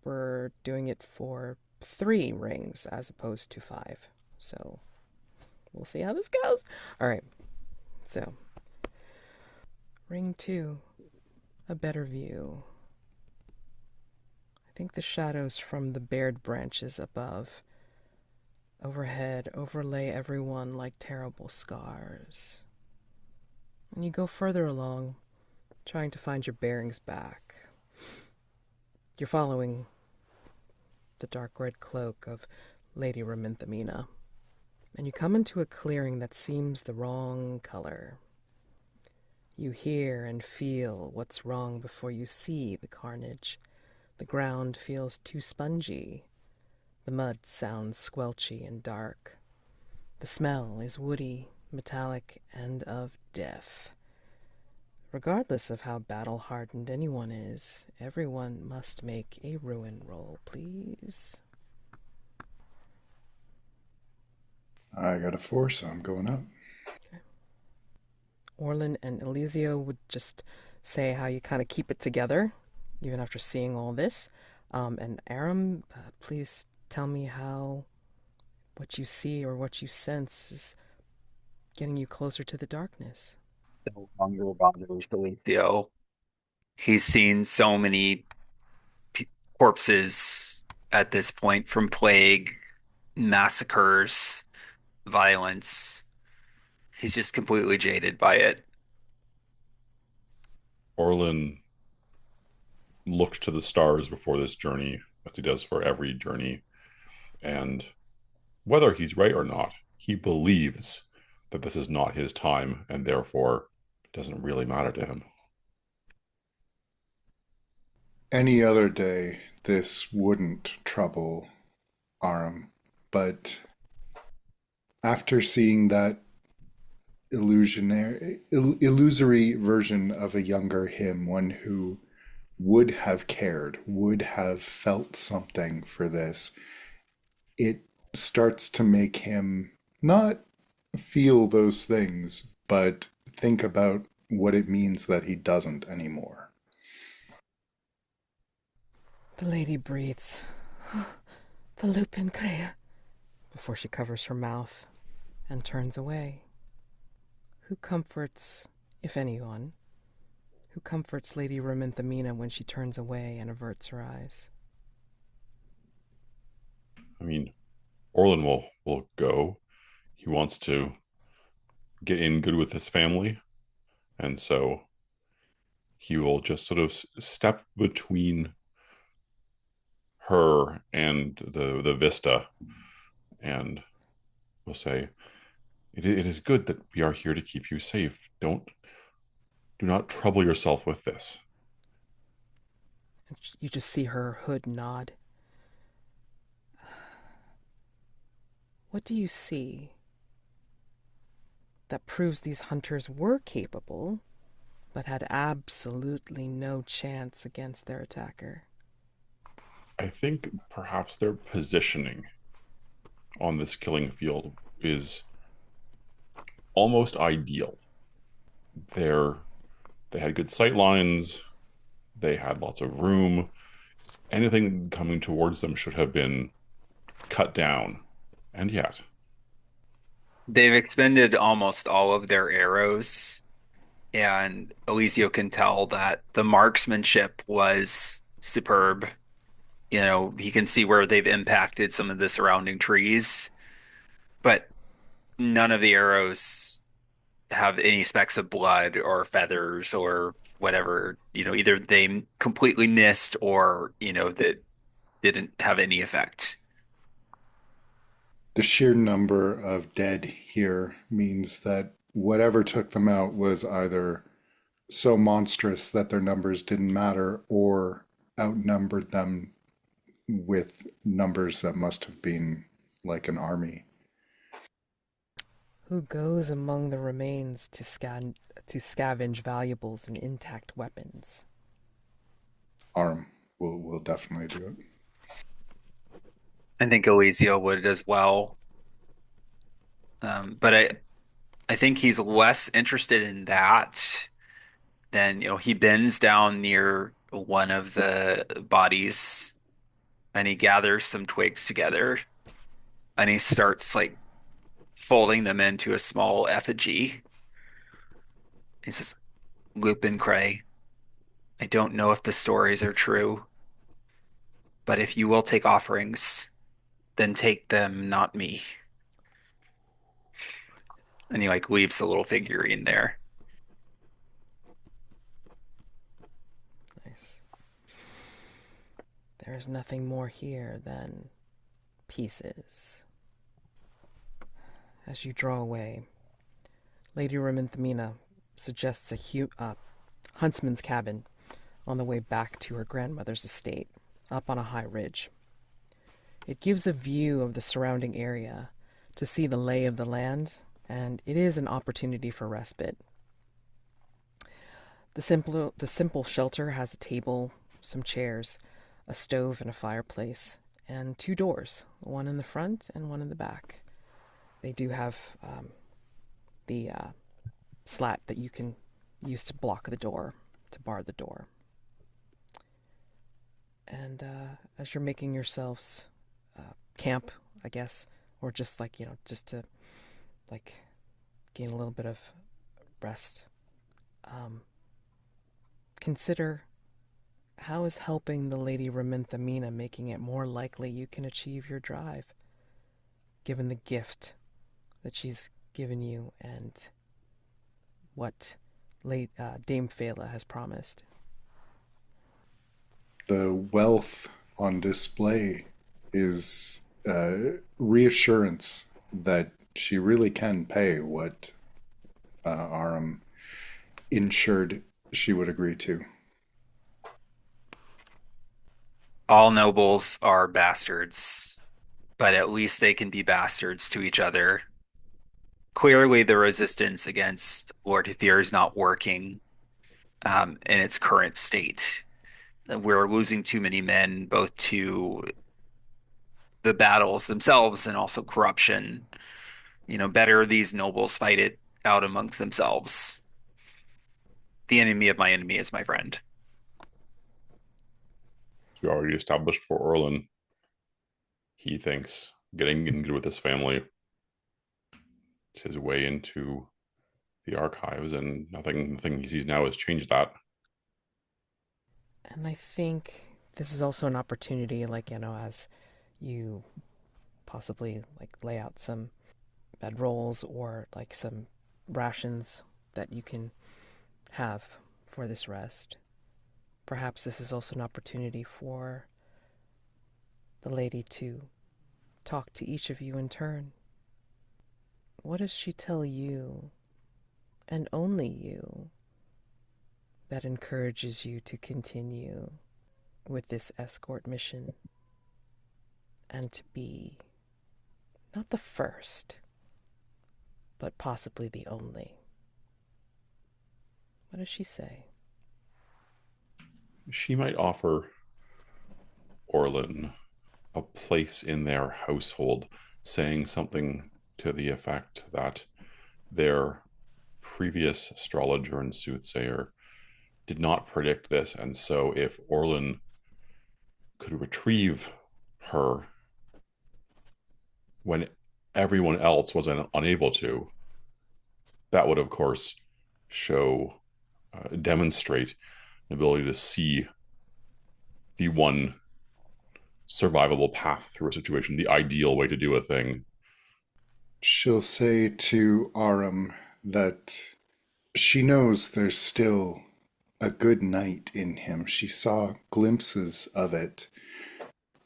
we're doing it for 3 rings as opposed to 5. So we'll see how this goes. All right. So, ring 2, a better view. I think the shadows from the bared branches above, overhead, overlay everyone like terrible scars. And you go further along, trying to find your bearings back. You're following the dark red cloak of Lady Raminthamina, and you come into a clearing that seems the wrong color. You hear and feel what's wrong before you see the carnage. The ground feels too spongy. The mud sounds squelchy and dark. The smell is woody, metallic, and of death. Regardless of how battle-hardened anyone is, everyone must make a ruin roll, please. I got a 4, so I'm going up. Okay. Orlen and Elisio would just say how you kind of keep it together, even after seeing all this. And Aram, please tell me how what you see or what you sense is getting you closer to the darkness. No longer bothers Elisio. He's seen so many corpses at this point from plague, massacres, violence. He's just completely jaded by it. Orlen looked to the stars before this journey, as he does for every journey, and whether he's right or not, he believes that this is not his time, and therefore it doesn't really matter to him. Any other day, this wouldn't trouble Aram, but after seeing that illusory version of a younger him, one who would have cared, would have felt something for this, it starts to make him not feel those things, but think about what it means that he doesn't anymore. The lady breathes. The lupin crea, before she covers her mouth and turns away. Who comforts, if anyone, who comforts Lady Raminthamina when she turns away and averts her eyes? I mean, Orlen will go. He wants to get in good with his family, and so he will just sort of step between her and the vista, and will say, it is good that we are here to keep you safe. Do not trouble yourself with this. You just see her hood nod. What do you see that proves these hunters were capable, but had absolutely no chance against their attacker? I think perhaps their positioning on this killing field is almost ideal. They had good sight lines, they had lots of room. Anything coming towards them should have been cut down, and yet They've expended almost all of their arrows, and Elisio can tell that the marksmanship was superb. He can see where they've impacted some of the surrounding trees, but none of the arrows have any specks of blood or feathers or whatever. Either they completely missed or, that didn't have any effect. The sheer number of dead here means that whatever took them out was either so monstrous that their numbers didn't matter or outnumbered them with numbers that must have been like an army. Who goes among the remains to scavenge valuables and intact weapons? Aram will definitely do it. I think Elisio would as well. But I think he's less interested in that than, he bends down near one of the bodies and he gathers some twigs together and he starts like folding them into a small effigy. He says, Lupin Cray, I don't know if the stories are true, but if you will take offerings, then take them, not me. And he like leaves the little figurine there. Nice. There is nothing more here than pieces. As you draw away, Lady Raminthamina suggests a huntsman's cabin on the way back to her grandmother's estate, up on a high ridge. It gives a view of the surrounding area to see the lay of the land, and it is an opportunity for respite. The simple shelter has a table, some chairs, a stove and a fireplace, and 2 doors, one in the front and one in the back. They do have the slat that you can use to block the door, to bar the door. And as you're making yourselves camp, I guess, or just like, just to like gain a little bit of rest, consider how is helping the Lady Raminthamina making it more likely you can achieve your drive, given the gift that she's given you and what Dame Phala has promised. The wealth on display is reassurance that she really can pay what Aram ensured she would agree to. All nobles are bastards, but at least they can be bastards to each other. Clearly, the resistance against Lord Hathir is not working in its current state. We're losing too many men, both to the battles themselves and also corruption. Better these nobles fight it out amongst themselves. The enemy of my enemy is my friend. We already established for Orlen. He thinks getting in good with his family is his way into the archives, and nothing he sees now has changed that. And I think this is also an opportunity, as you possibly lay out some bedrolls or some rations that you can have for this rest. Perhaps this is also an opportunity for the lady to talk to each of you in turn. What does she tell you, and only you, that encourages you to continue with this escort mission and to be not the first, but possibly the only? What does she say? She might offer Orlen a place in their household, saying something to the effect that their previous astrologer and soothsayer did not predict this, and so if Orlen could retrieve her when everyone else was unable to, that would, of course, demonstrate an ability to see the one survivable path through a situation, the ideal way to do a thing. She'll say to Aram that she knows there's still a good knight in him. She saw glimpses of it,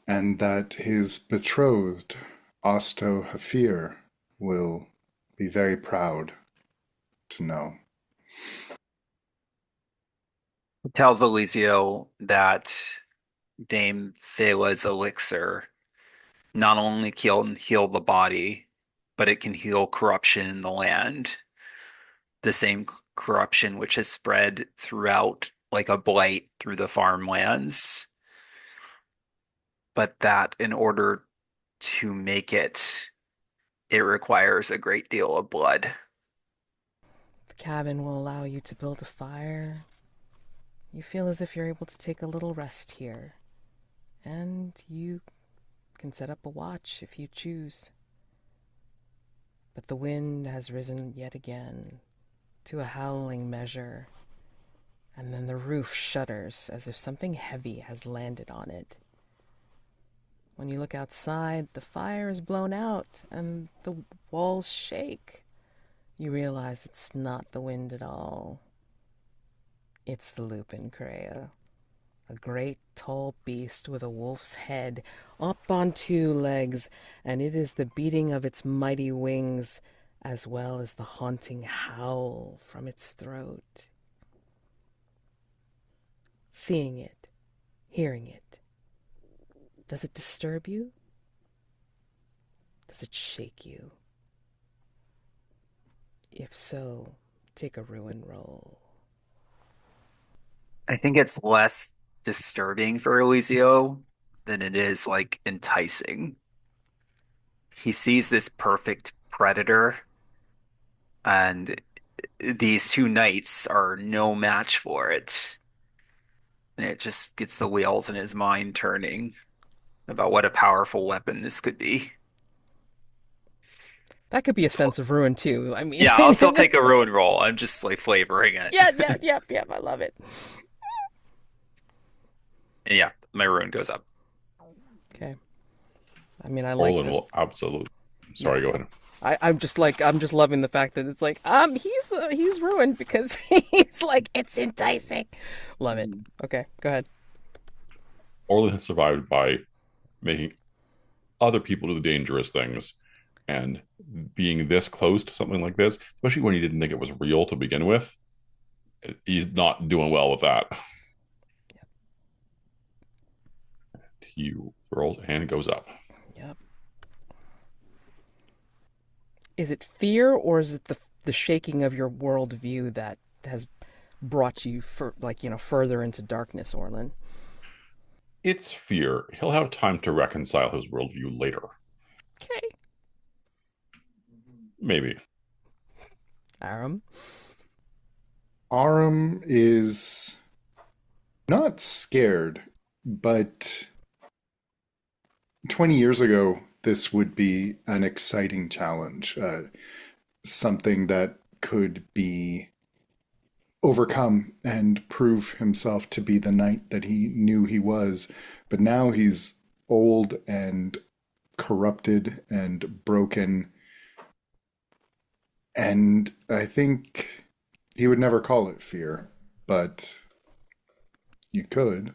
and that his betrothed, Osto Hafir, will be very proud to know. It tells Elisio that Dame Phahla's elixir not only can heal the body, but it can heal corruption in the land. The same corruption which has spread throughout like a blight through the farmlands. But that in order to make it, it requires a great deal of blood. The cabin will allow you to build a fire. You feel as if you're able to take a little rest here. And you can set up a watch if you choose. But the wind has risen yet again to a howling measure, and then the roof shudders as if something heavy has landed on it. When you look outside, the fire is blown out and the walls shake. You realize it's not the wind at all. It's the lupin crea, a great tall beast with a wolf's head up on two legs, and it is the beating of its mighty wings as well as the haunting howl from its throat. Seeing it, hearing it, does it disturb you? Does it shake you? If so, take a ruin roll. I think it's less disturbing for Elisio than it is like enticing. He sees this perfect predator, and these two knights are no match for it. And it just gets the wheels in his mind turning about what a powerful weapon this could be. That could be a So, sense of ruin too. I mean, yeah, I'll still take a ruin roll. I'm just like flavoring it. yeah. I love it. And yeah, my ruin goes up. Okay. I mean, I like Orlen the. will absolutely. Sorry, go ahead. I'm just loving the fact that it's like he's ruined because he's like it's enticing. Love it. Okay, go ahead. Orlen has survived by making other people do the dangerous things, and being this close to something like this, especially when he didn't think it was real to begin with, he's not doing well with that. Yep. He rolls and goes up. Yep. Is it fear or is it the shaking of your worldview that has brought you further into darkness, Orlen? It's fear. He'll have time to reconcile his worldview later. Okay. Maybe. Aram? Aram is not scared, but 20 years ago, this would be an exciting challenge, something that could be overcome and prove himself to be the knight that he knew he was. But now he's old and corrupted and broken. And I think he would never call it fear, but you could.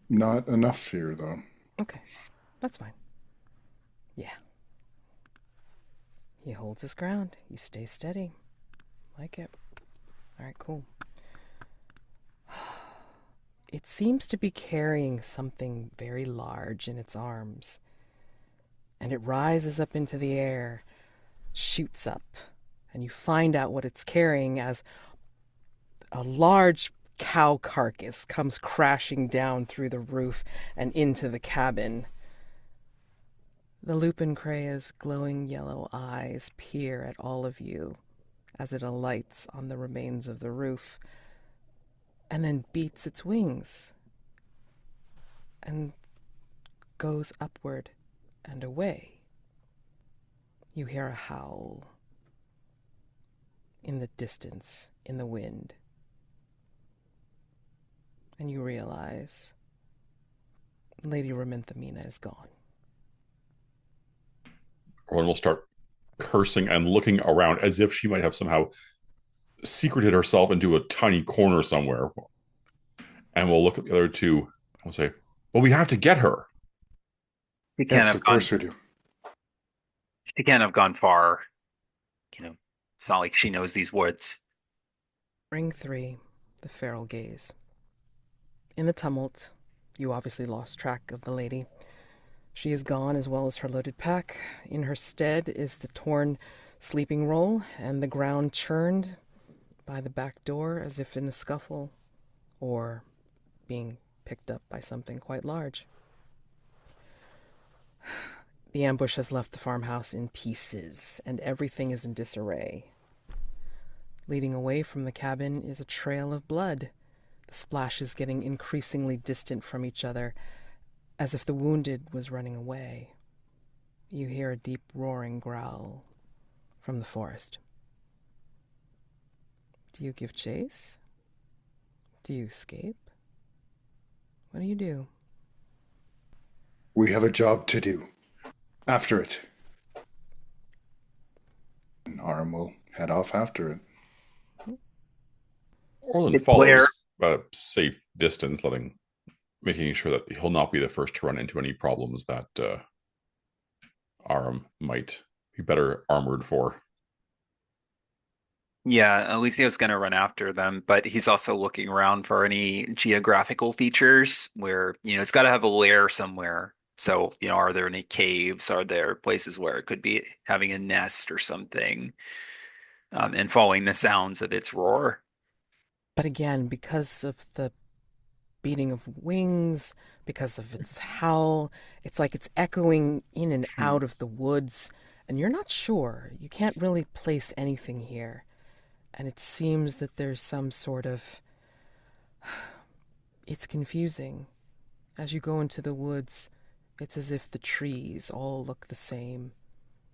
Not enough fear, though. Okay. That's fine. Yeah. He holds his ground. He stays steady. Like it. All right, cool. It seems to be carrying something very large in its arms. And it rises up into the air, shoots up, and you find out what it's carrying as a large cow carcass comes crashing down through the roof and into the cabin. The lupin crea's glowing yellow eyes peer at all of you as it alights on the remains of the roof and then beats its wings and goes upward and away. You hear a howl in the distance, in the wind, and you realize Lady Raminthamina is gone. Orlen will start cursing and looking around as if she might have somehow secreted herself into a tiny corner somewhere. And we'll look at the other two and we'll say, well, we have to get her. Yes, of course we do. She can't have gone far. It's not like she knows these woods. Ring 3, the feral gaze. In the tumult, you obviously lost track of the lady. She is gone, as well as her loaded pack. In her stead is the torn sleeping roll and the ground churned by the back door as if in a scuffle or being picked up by something quite large. The ambush has left the farmhouse in pieces, and everything is in disarray. Leading away from the cabin is a trail of blood, the splashes getting increasingly distant from each other, as if the wounded was running away. You hear a deep roaring growl from the forest. Do you give chase? Do you escape? What do you do? We have a job to do. After it. And Aram will head off after it. Orlen Hey, follows Blair. a safe distance, making sure that he'll not be the first to run into any problems that Aram might be better armored for. Yeah, Elisio's going to run after them, but he's also looking around for any geographical features where, it's got to have a lair somewhere. So, are there any caves? Are there places where it could be having a nest or something? And following the sounds of its roar. But again, because of the beating of wings, because of its howl, it's like it's echoing in and out of the woods, and you're not sure. You can't really place anything here. And it seems that there's some sort of... It's confusing. As you go into the woods, it's as if the trees all look the same,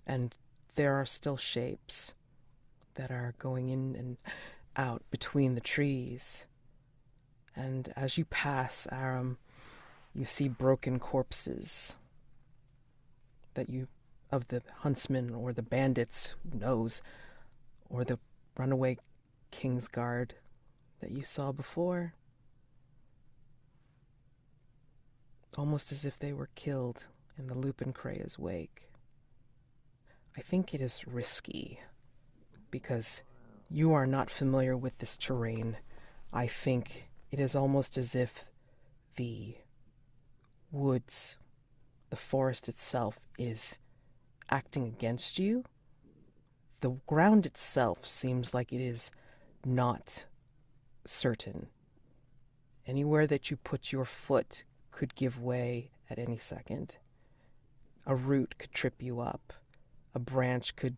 and there are still shapes that are going in and out between the trees. And as you pass, Aram, you see broken corpses of the huntsmen or the bandits, who knows, or the runaway Kingsguard that you saw before. Almost as if they were killed in the Lupencrea's wake. I think it is risky, because you are not familiar with this terrain. I think it is almost as if the woods, the forest itself, is acting against you. The ground itself seems like it is not certain. Anywhere that you put your foot could give way at any second. A root could trip you up. A branch could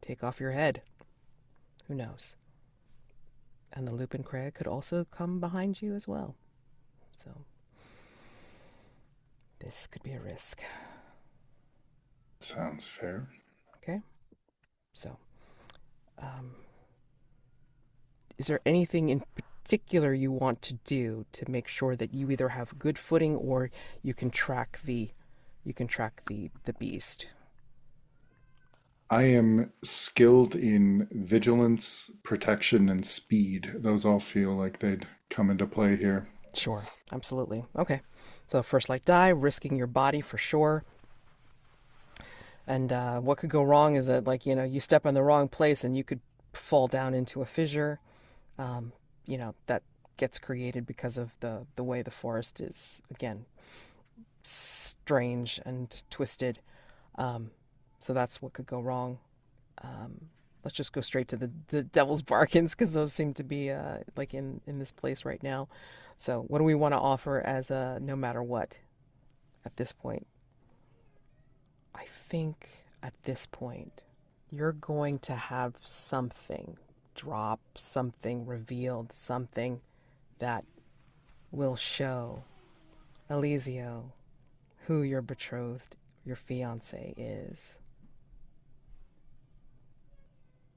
take off your head. Who knows? And the Lupencrea could also come behind you as well. So, this could be a risk. Sounds fair. Okay? So, is there anything in particular you want to do to make sure that you either have good footing or you can track the beast? I am skilled in vigilance, protection, and speed. Those all feel like they'd come into play here. Sure, absolutely. Okay, so first light die, risking your body for sure. And what could go wrong is that, you step in the wrong place and you could fall down into a fissure. That gets created because of the way the forest is, again, strange and twisted. So that's what could go wrong. Let's just go straight to the devil's bargains, because those seem to be in this place right now. So what do we want to offer as a no matter what at this point? I think at this point you're going to have something drop, something revealed, something that will show Elisio who your betrothed, your fiance is.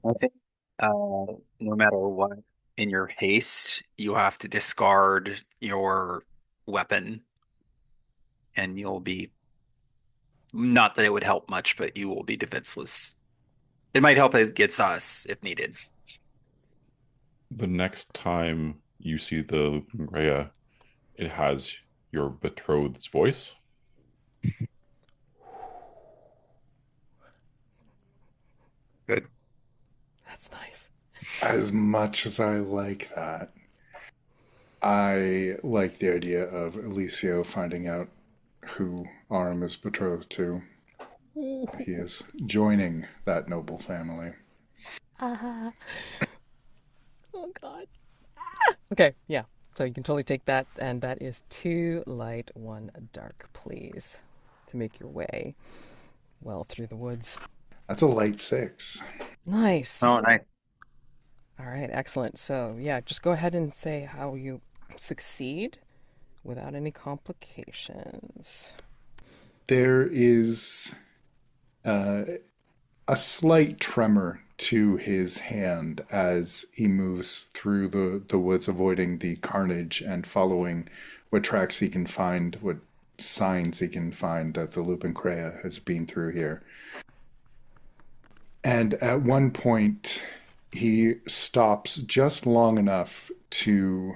I think no matter what, in your haste, you have to discard your weapon, and you'll be, not that it would help much, but you will be defenseless. It might help against us if needed. The next time you see the Lupencrea, it has your betrothed's voice. Good. That's nice. As much as I like that, I like the idea of Elisio finding out who Aram is betrothed to. He is joining that noble family. Oh God. Okay, yeah. So you can totally take that, and that is 2 light, 1 dark, please, to make your way well through the woods. That's a light 6. Nice. Oh, nice. All right, excellent. So yeah, just go ahead and say how you succeed without any complications. There is a slight tremor to his hand as he moves through the woods, avoiding the carnage and following what tracks he can find, what signs he can find that the Lupin Crea has been through here. And at one point, he stops just long enough to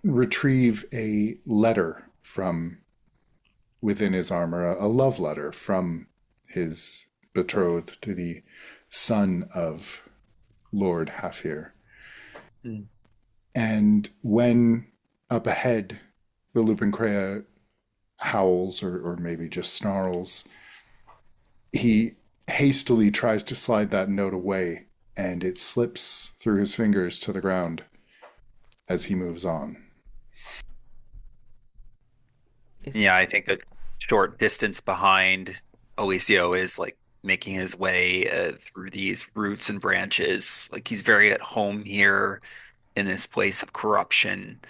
retrieve a letter from within his armor, a love letter from his betrothed to the son of Lord Hafir. Mm. And when up ahead the Lupin Crea howls or maybe just snarls, he hastily tries to slide that note away, and it slips through his fingers to the ground as he moves on. Yeah, I think a short distance behind Elisio is like making his way through these roots and branches. Like he's very at home here in this place of corruption.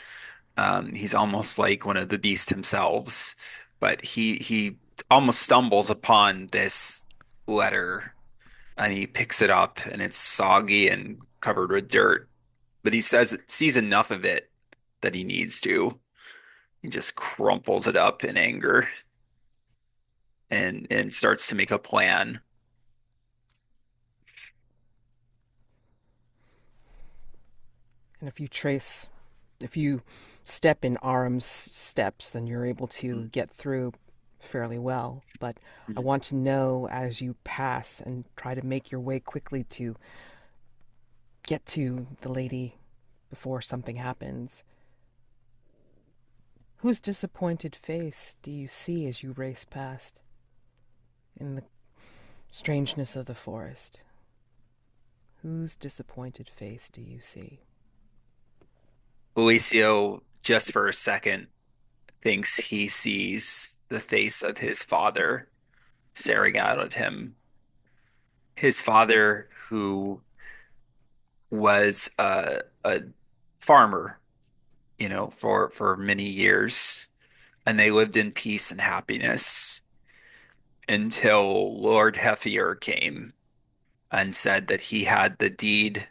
He's almost like one of the beast himself, but he almost stumbles upon this letter and he picks it up and it's soggy and covered with dirt. But he says sees enough of it that he needs to. He just crumples it up in anger and starts to make a plan. And if you step in Aram's steps, then you're able to get through fairly well. But I want to know, as you pass and try to make your way quickly to get to the lady before something happens, whose disappointed face do you see as you race past in the strangeness of the forest? Whose disappointed face do you see? Elisio, just for a second, thinks he sees the face of his father staring out at him. His father, who was a farmer, for many years, and they lived in peace and happiness until Lord Heffier came and said that he had the deed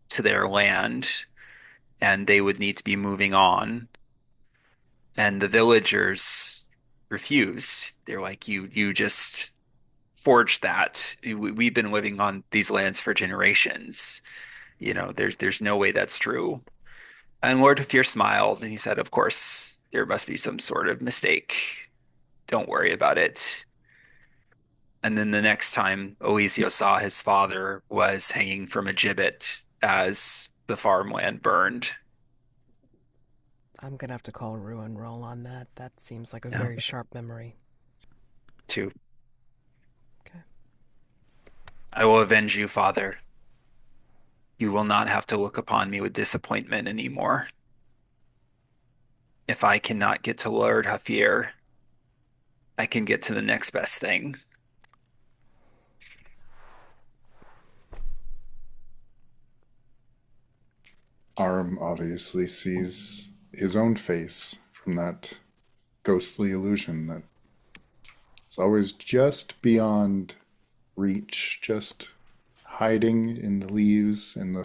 to their land and they would need to be moving on. And the villagers refused. They're like, you just forged that. We've been living on these lands for generations. There's no way that's true. And Lord Heffier smiled and he said, of course, there must be some sort of mistake. Don't worry about it. And then the next time Elisio saw his father was hanging from a gibbet as the farmland burned. I'm gonna have to call a ruin roll on that. That seems like a Yeah. very sharp memory. Two. Okay. I will avenge you, father. You will not have to look upon me with disappointment anymore. If I cannot get to Lord Hafir, I can get to the next best thing. Aram obviously sees his own face from that ghostly illusion that is always just beyond reach, just hiding in the leaves, in the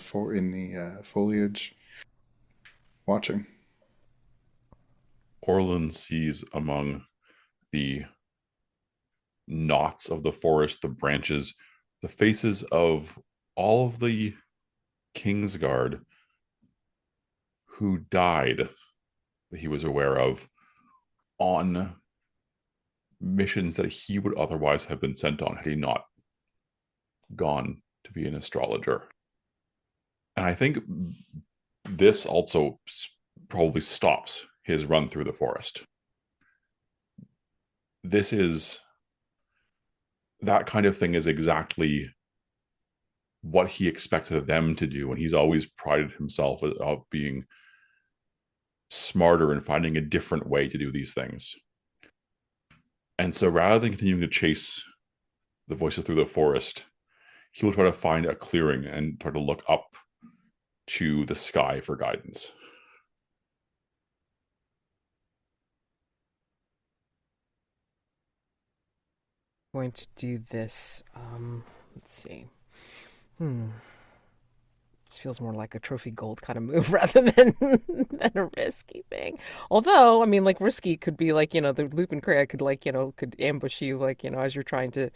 foliage, watching. Orlen sees among the knots of the forest, the branches, the faces of all of the Kingsguard who died that he was aware of on missions that he would otherwise have been sent on had he not gone to be an astrologer. And I think this also probably stops his run through the forest. This is that kind of thing is exactly what he expected them to do, and he's always prided himself of being smarter and finding a different way to do these things. And so rather than continuing to chase the voices through the forest, he will try to find a clearing and try to look up to the sky for guidance. Going to do this. Let's see. This feels more like a trophy gold kind of move rather than a risky thing. Although, I mean, like risky could be like, the Lupin Crea could like, could ambush you like, as you're trying to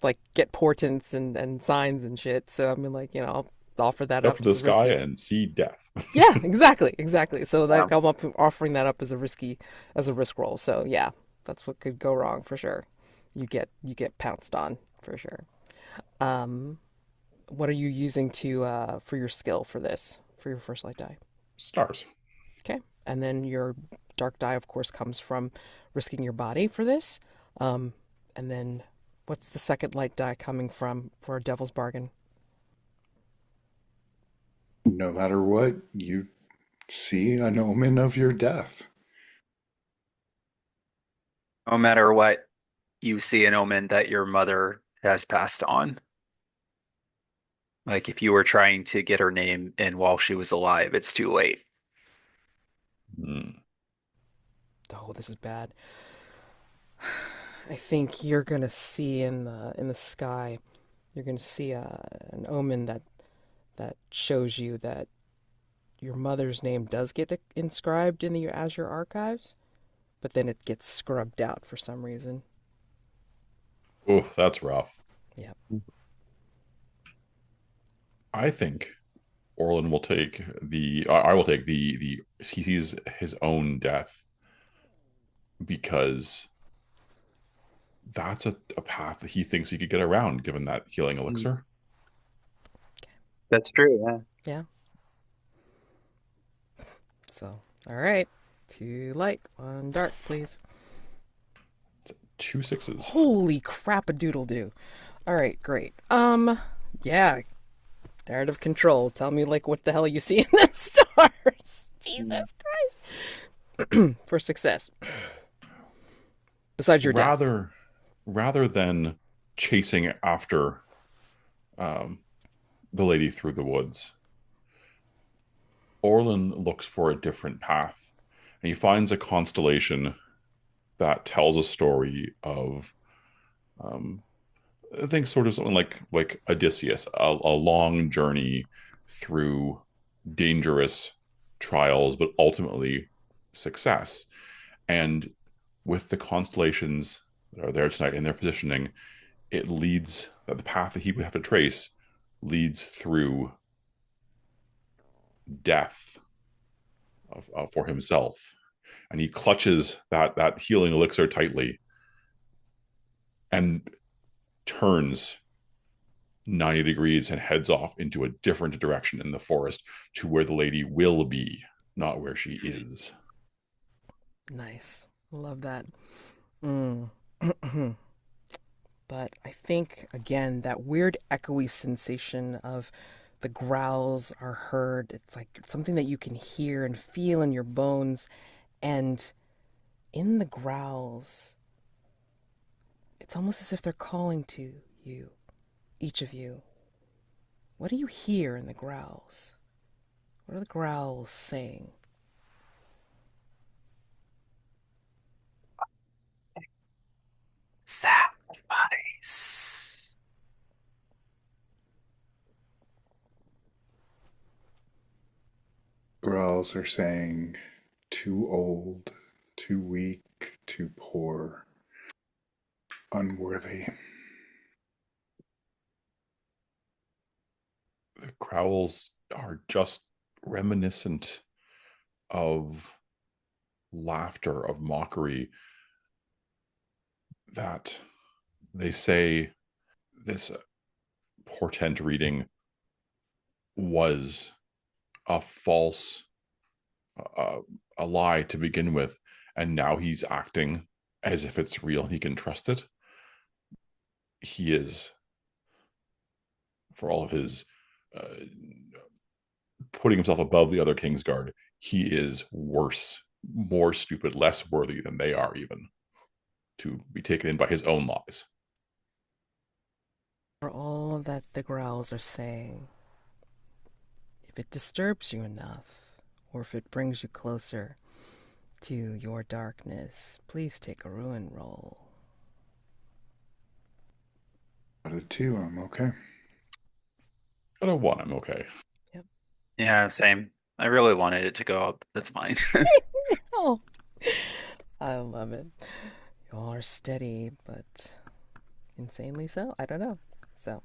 like get portents and signs and shit. So I mean like, I'll offer that Up up to as the a sky risky. and see death. Yeah, exactly. So Yeah. that I'm up offering that up as a risk roll. So yeah, that's what could go wrong for sure. You get pounced on for sure. Um, what are you using to for your skill for this for your first light die? Stars. Okay, and then your dark die, of course, comes from risking your body for this. And then what's the second light die coming from for a devil's bargain? No matter what, you see an omen of your death. No matter what, you see an omen that your mother has passed on. Like if you were trying to get her name in while she was alive, it's too late. Hmm. Oh, this is bad. I think you're gonna see in the sky, you're gonna see an omen that shows you that your mother's name does get inscribed in the Azure archives, but then it gets scrubbed out for some reason. Oh, that's rough. Yeah. I think Orlen will take I will take the he sees his own death because that's a path that he thinks he could get around given that healing Mm. elixir. That's true, yeah. Yeah. So, all right. Two light, one dark, please. 2 6s. Holy crap a doodle do. All right, great. Yeah. Narrative control. Tell me like what the hell you see in the stars. Jesus Christ. For success. Besides your death. Rather than chasing after the lady through the woods, Orlen looks for a different path, and he finds a constellation that tells a story of, I think, sort of something like Odysseus, a long journey through dangerous trials, but ultimately success. And with the constellations that are there tonight in their positioning, it leads that the path that he would have to trace leads through death for himself, and he clutches that healing elixir tightly and turns 90 degrees and heads off into a different direction in the forest to where the lady will be, not where she is. Nice. Love that. Mm. But I think, again, that weird echoey sensation of the growls are heard. It's like something that you can hear and feel in your bones. And in the growls, it's almost as if they're calling to you, each of you. What do you hear in the growls? What are the growls saying? Sacrifice. Growls are saying, too old, too weak, too poor, unworthy. The growls are just reminiscent of laughter, of mockery, that they say this portent reading was a false, a lie to begin with, and now he's acting as if it's real and he can trust it. He is, for all of his uh, putting himself above the other Kingsguard, he is worse, more stupid, less worthy than they are, even to be taken in by his own lies. For all that the growls are saying, if it disturbs you enough, or if it brings you closer to your darkness, please take a ruin roll. Out of 2, I'm okay. Out of 1, I'm okay. Yep. Yeah, same. I really wanted it to go up. That's fine. Oh, I love it. You all are steady, but insanely so. I don't know. So,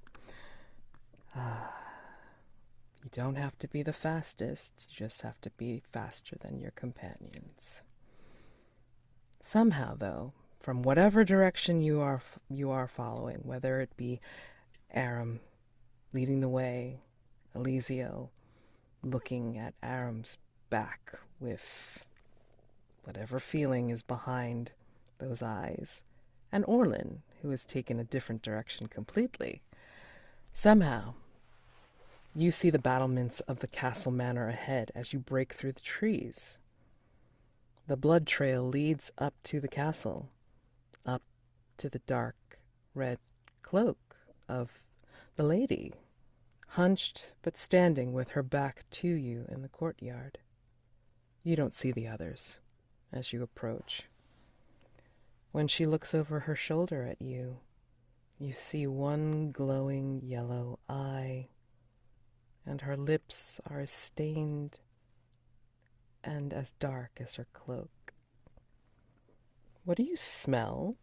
you don't have to be the fastest. You just have to be faster than your companions. Somehow, though, from whatever direction you are following, whether it be Aram leading the way, Elisio looking at Aram's back with whatever feeling is behind those eyes, and Orlen, who has taken a different direction completely. Somehow, you see the battlements of the castle manor ahead as you break through the trees. The blood trail leads up to the castle, up to the dark red cloak of the lady, hunched but standing with her back to you in the courtyard. You don't see the others as you approach. When she looks over her shoulder at you, you see one glowing yellow eye, and her lips are as stained and as dark as her cloak. What do you smell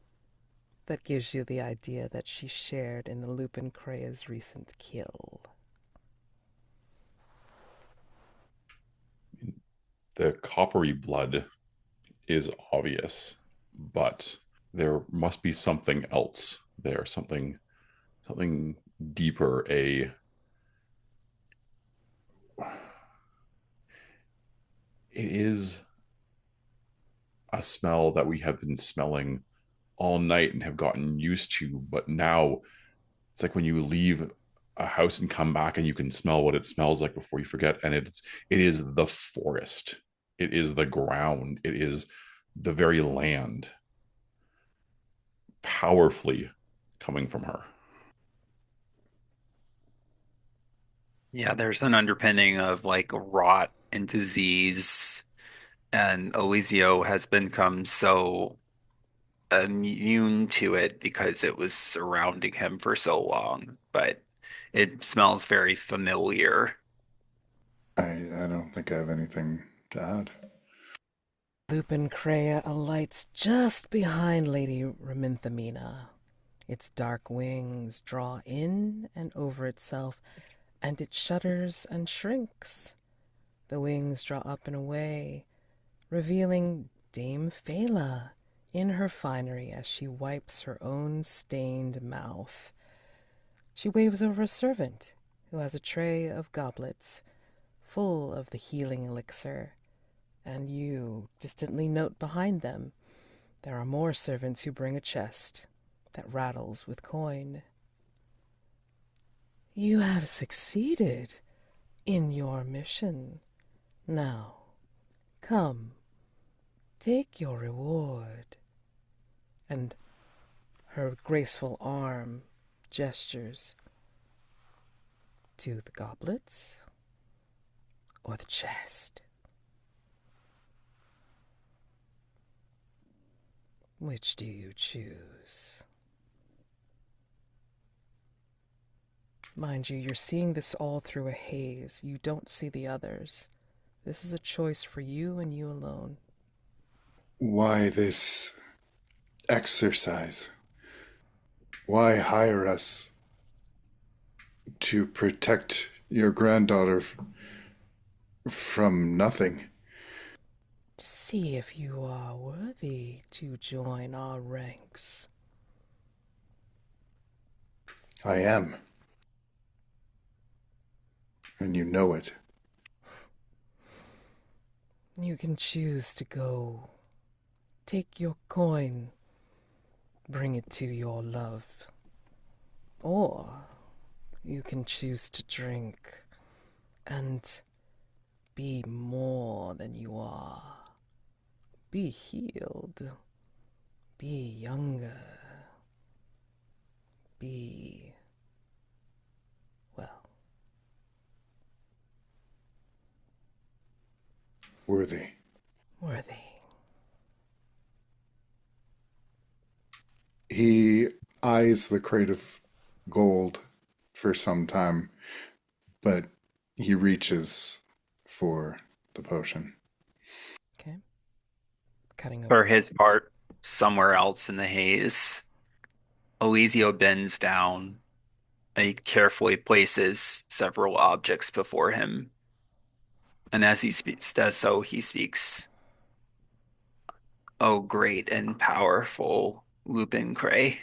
that gives you the idea that she shared in the Lupin Krea's recent kill? The coppery blood is obvious, but there must be something else there, something deeper, it is a smell that we have been smelling all night and have gotten used to, but now it's like when you leave a house and come back and you can smell what it smells like before you forget, and it is the forest, it is the ground, it is the very land powerfully coming from her. Yeah, there's an underpinning of like rot and disease, and Elisio has become so immune to it because it was surrounding him for so long. But it smells very familiar. I don't think I have anything to add. Lupin Crea alights just behind Lady Reminthamina. Its dark wings draw in and over itself, and it shudders and shrinks. The wings draw up and away, revealing Dame Phala in her finery as she wipes her own stained mouth. She waves over a servant who has a tray of goblets full of the healing elixir, and you distantly note behind them there are more servants who bring a chest that rattles with coin. You have succeeded in your mission. Now, come, take your reward. And her graceful arm gestures to the goblets or the chest. Which do you choose? Mind you, you're seeing this all through a haze. You don't see the others. This is a choice for you and you alone. Why this exercise? Why hire us to protect your granddaughter from nothing? See if you are worthy to join our ranks. I am. And you know it. You can choose to go. Take your coin. Bring it to your love. Or you can choose to drink and be more than you are. Be healed. Be younger. Be, well, Worthy. worthy. He eyes the crate of gold for some time, but he reaches for the potion. Okay. Cutting For over. his part, somewhere else in the haze, Elisio bends down and he carefully places several objects before him. And as he does so, he speaks, "O great and powerful Lupin Cray,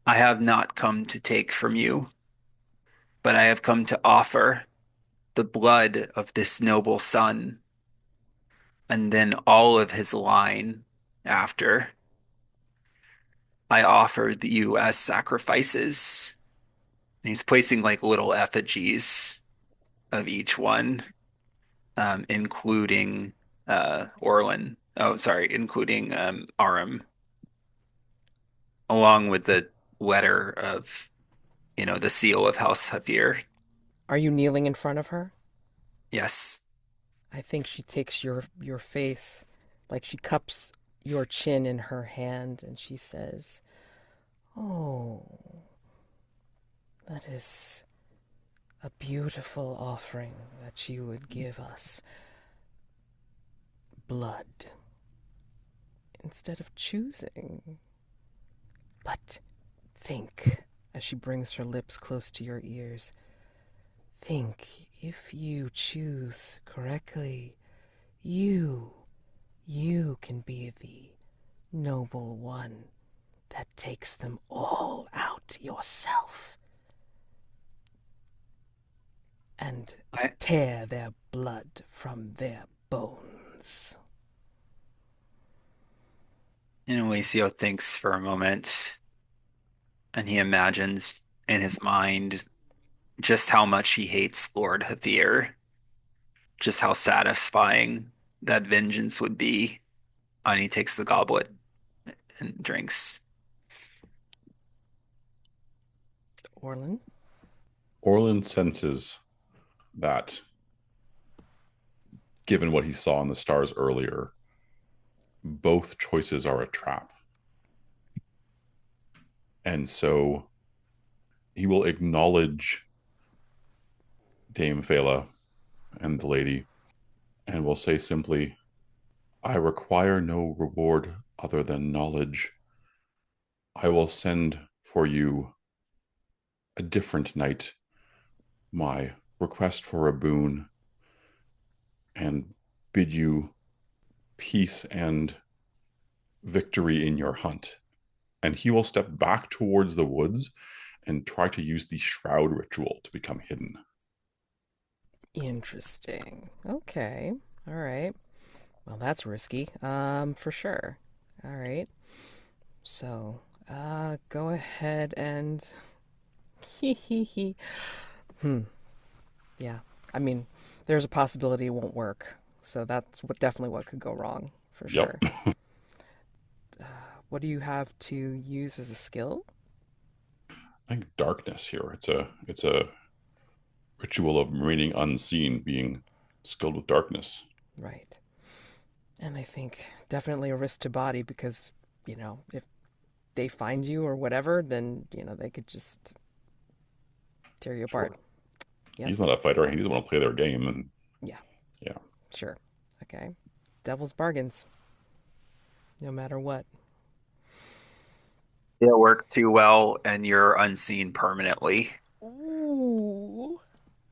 I have not come to take from you, but I have come to offer the blood of this noble son, and then all of his line after. I offer you as sacrifices." And he's placing like little effigies of each one, including Orlen. Oh, sorry, including Aram, along with the letter of, the seal of House Hafir. Are you kneeling in front of her? Yes. I think she takes your face, like she cups your chin in her hand, and she says, "Oh, that is a beautiful offering that you would give us. Blood. Instead of choosing. But think," as she brings her lips close to your ears, "think if you choose correctly, you can be the noble one that takes them all out yourself and I, tear their blood from their bones." and Elisio thinks for a moment, and he imagines in his mind just how much he hates Lord Hafir, just how satisfying that vengeance would be. And he takes the goblet and drinks. Orlen? Orlin senses that, given what he saw in the stars earlier, both choices are a trap. And so he will acknowledge Dame Fela and the lady and will say simply, "I require no reward other than knowledge. I will send for you a different night my request for a boon and bid you peace and victory in your hunt." And he will step back towards the woods and try to use the shroud ritual to become hidden. Interesting. Okay. All right. Well, that's risky. For sure. All right. So, go ahead and Hmm. Yeah. I mean, there's a possibility it won't work. So that's definitely what could go wrong for Yep. sure. What do you have to use as a skill? I think darkness here. It's a ritual of remaining unseen, being skilled with darkness. Right. And I think definitely a risk to body because, if they find you or whatever, then, they could just tear you apart. Sure. Yep. He's not a fighter. He doesn't want to play their game. And Yeah. yeah, Sure. Okay. Devil's bargains. No matter what. It worked too well, and you're unseen permanently. Ooh.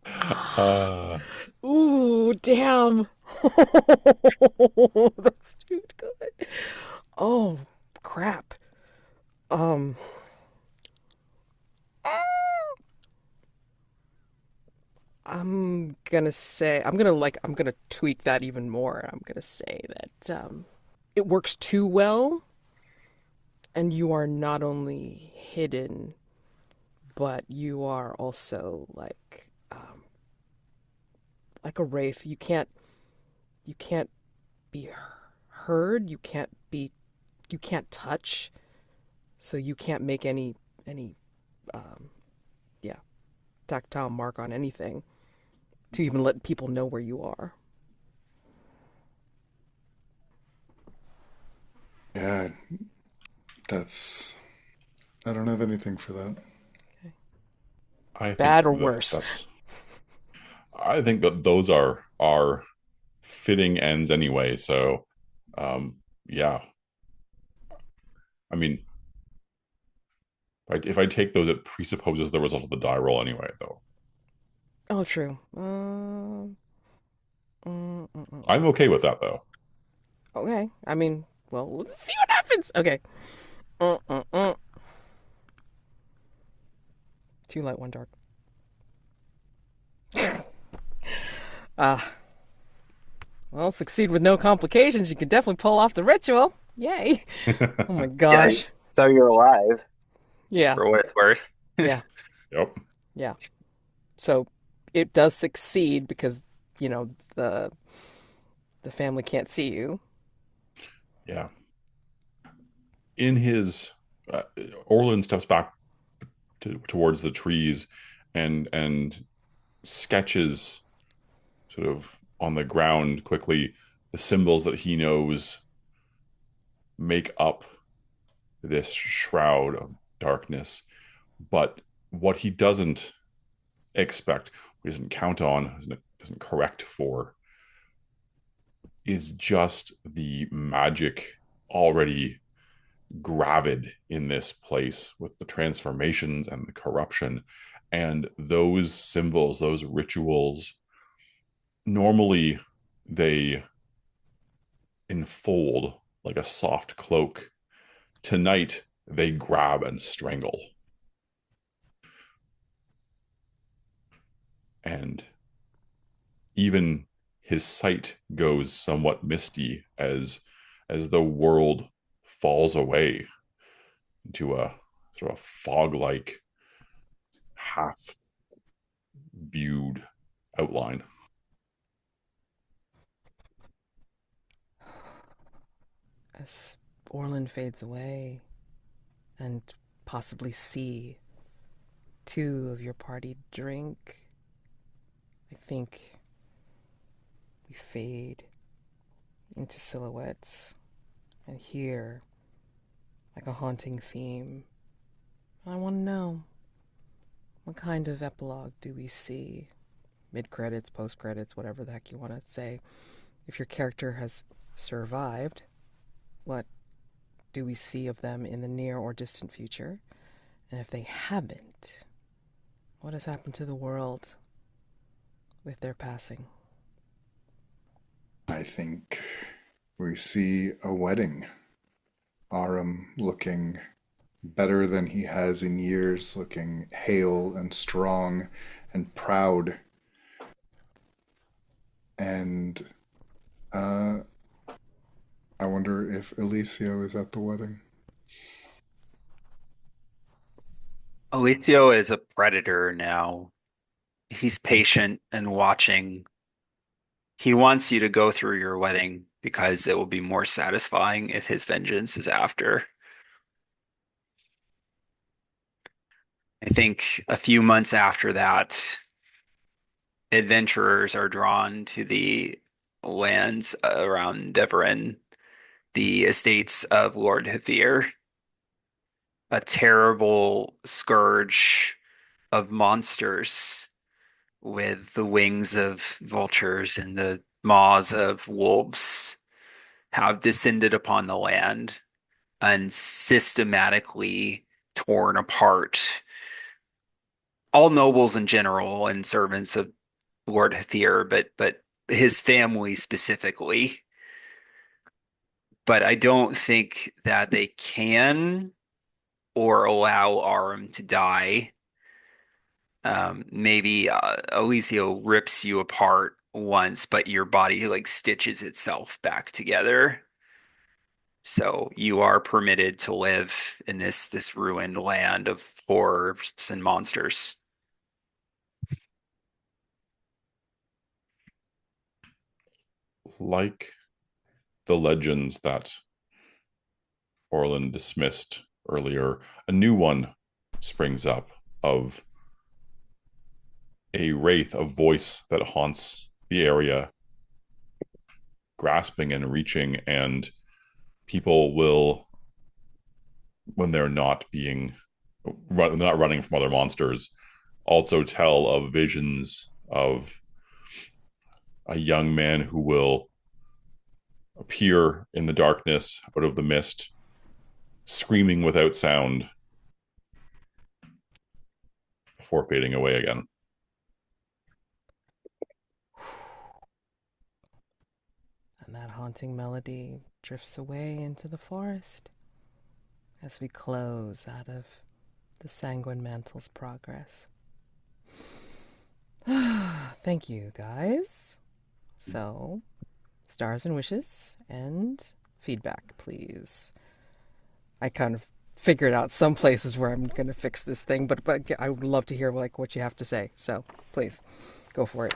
uh, Ooh, damn. That's too good. Oh, crap. Um, I'm gonna tweak that even more. I'm gonna say that it works too well, and you are not only hidden, but you are also like a wraith. You can't be heard. You can't touch, so you can't make any um, yeah, tactile mark on anything to even let people know where you are. Yeah, that's. I don't have anything for that. I Bad think or that worse. that's. I think that those are fitting ends anyway. So, yeah. I mean, if I take those, it presupposes the result of the die roll anyway, though. Oh, true. I'm okay with that, though. Okay. I mean, well, let's see what happens. Okay. Uh, uh, uh. Two light, one dark. Ah, well, succeed with no complications. You can definitely pull off the ritual. Yay. Oh my Yeah, gosh. so you're alive Yeah. for what it's worth. Yeah. Yep. Yeah. So it does succeed because, you know, the family can't see you. Yeah. In his, uh, Orlen steps back towards the trees and sketches sort of on the ground quickly the symbols that he knows make up this shroud of darkness. But what he doesn't expect, what he doesn't count on, doesn't correct for, is just the magic already gravid in this place with the transformations and the corruption. And those symbols, those rituals, normally they enfold like a soft cloak. Tonight, they grab and strangle. And even his sight goes somewhat misty as the world falls away into a sort of fog-like half viewed outline. As Orland fades away and possibly see two of your party drink, I think we fade into silhouettes and hear like a haunting theme. I want to know, what kind of epilogue do we see? Mid credits, post credits, whatever the heck you want to say. If your character has survived, what do we see of them in the near or distant future? And if they haven't, what has happened to the world with their passing? I think we see a wedding. Aram looking better than he has in years, looking hale and strong and proud. And uh, I wonder if Elisio is at the wedding. Elisio is a predator now. He's patient and watching. He wants you to go through your wedding because it will be more satisfying if his vengeance is after. I think a few months after that, adventurers are drawn to the lands around Deverin, the estates of Lord Hathir, a terrible scourge of monsters with the wings of vultures and the maws of wolves have descended upon the land and systematically torn apart all nobles in general and servants of Lord Hathir, but his family specifically. But I don't think that they can or allow Aram to die Maybe Elisio rips you apart once, but your body like stitches itself back together. So you are permitted to live in this ruined land of horrors and monsters. Like the legends that Orlen dismissed earlier, a new one springs up of a wraith, a voice that haunts the area, grasping and reaching, and people will, when they're not they're not running from other monsters, also tell of visions of a young man who will appear in the darkness out of the mist, screaming without sound before fading away again. And that haunting melody drifts away into the forest as we close out of the Sanguine Mantle's progress. Thank you, guys. So, stars and wishes and feedback, please. I kind of figured out some places where I'm going to fix this thing, but I would love to hear like what you have to say. So, please go for it.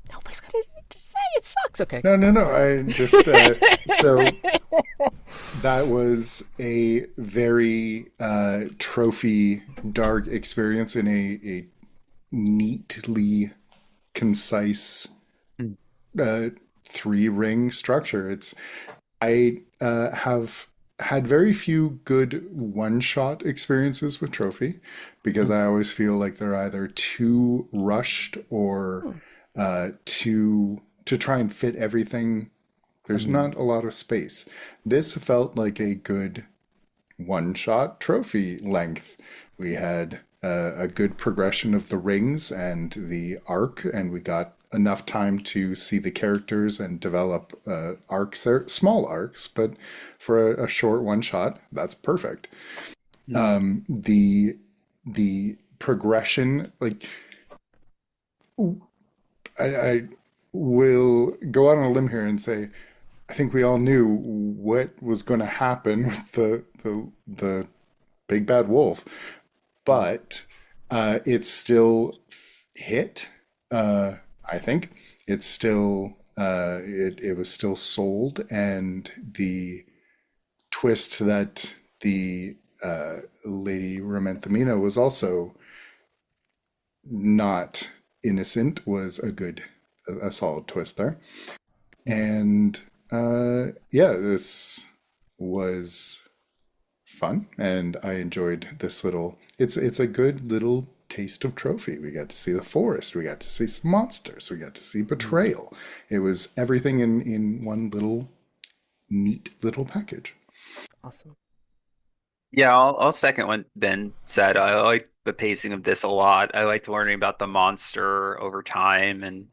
Nobody's going to say it sucks. Okay. No. I just so that was a very trophy dark experience in a neatly concise three ring structure. I have had very few good one shot experiences with trophy because I always feel like they're either too rushed or to try and fit everything. There's not a lot of space. This felt like a good one shot trophy length. We had a good progression of the rings and the arc, and we got enough time to see the characters and develop arcs there, small arcs, but for a short one shot, that's perfect. The progression, like I will go out on a limb here and say, I think we all knew what was going to happen with the big bad wolf, but it still hit. I think it's still it was still sold, and the twist that the lady Ramanthamina was also not innocent was a solid twist there. And yeah, this was fun, and I enjoyed this little. It's a good little taste of trophy. We got to see the forest. We got to see some monsters. We got to see betrayal. It was everything in one little neat little package. Awesome. Yeah, I'll second what Ben said. I like the pacing of this a lot. I liked learning about the monster over time and,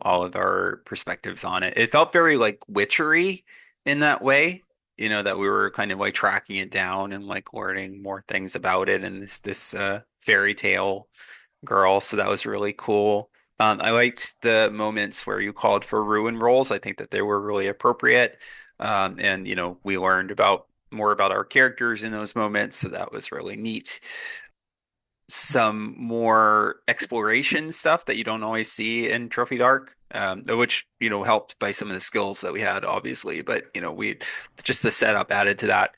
all of our perspectives on it. It felt very like witchery in that way, that we were kind of like tracking it down and like learning more things about it and this fairy tale girl. So that was really cool. I liked the moments where you called for ruin rolls. I think that they were really appropriate. And we learned about more about our characters in those moments, so that was really neat. Some more exploration stuff that you don't always see in Trophy Dark, which helped by some of the skills that we had, obviously. But we just the setup added to that.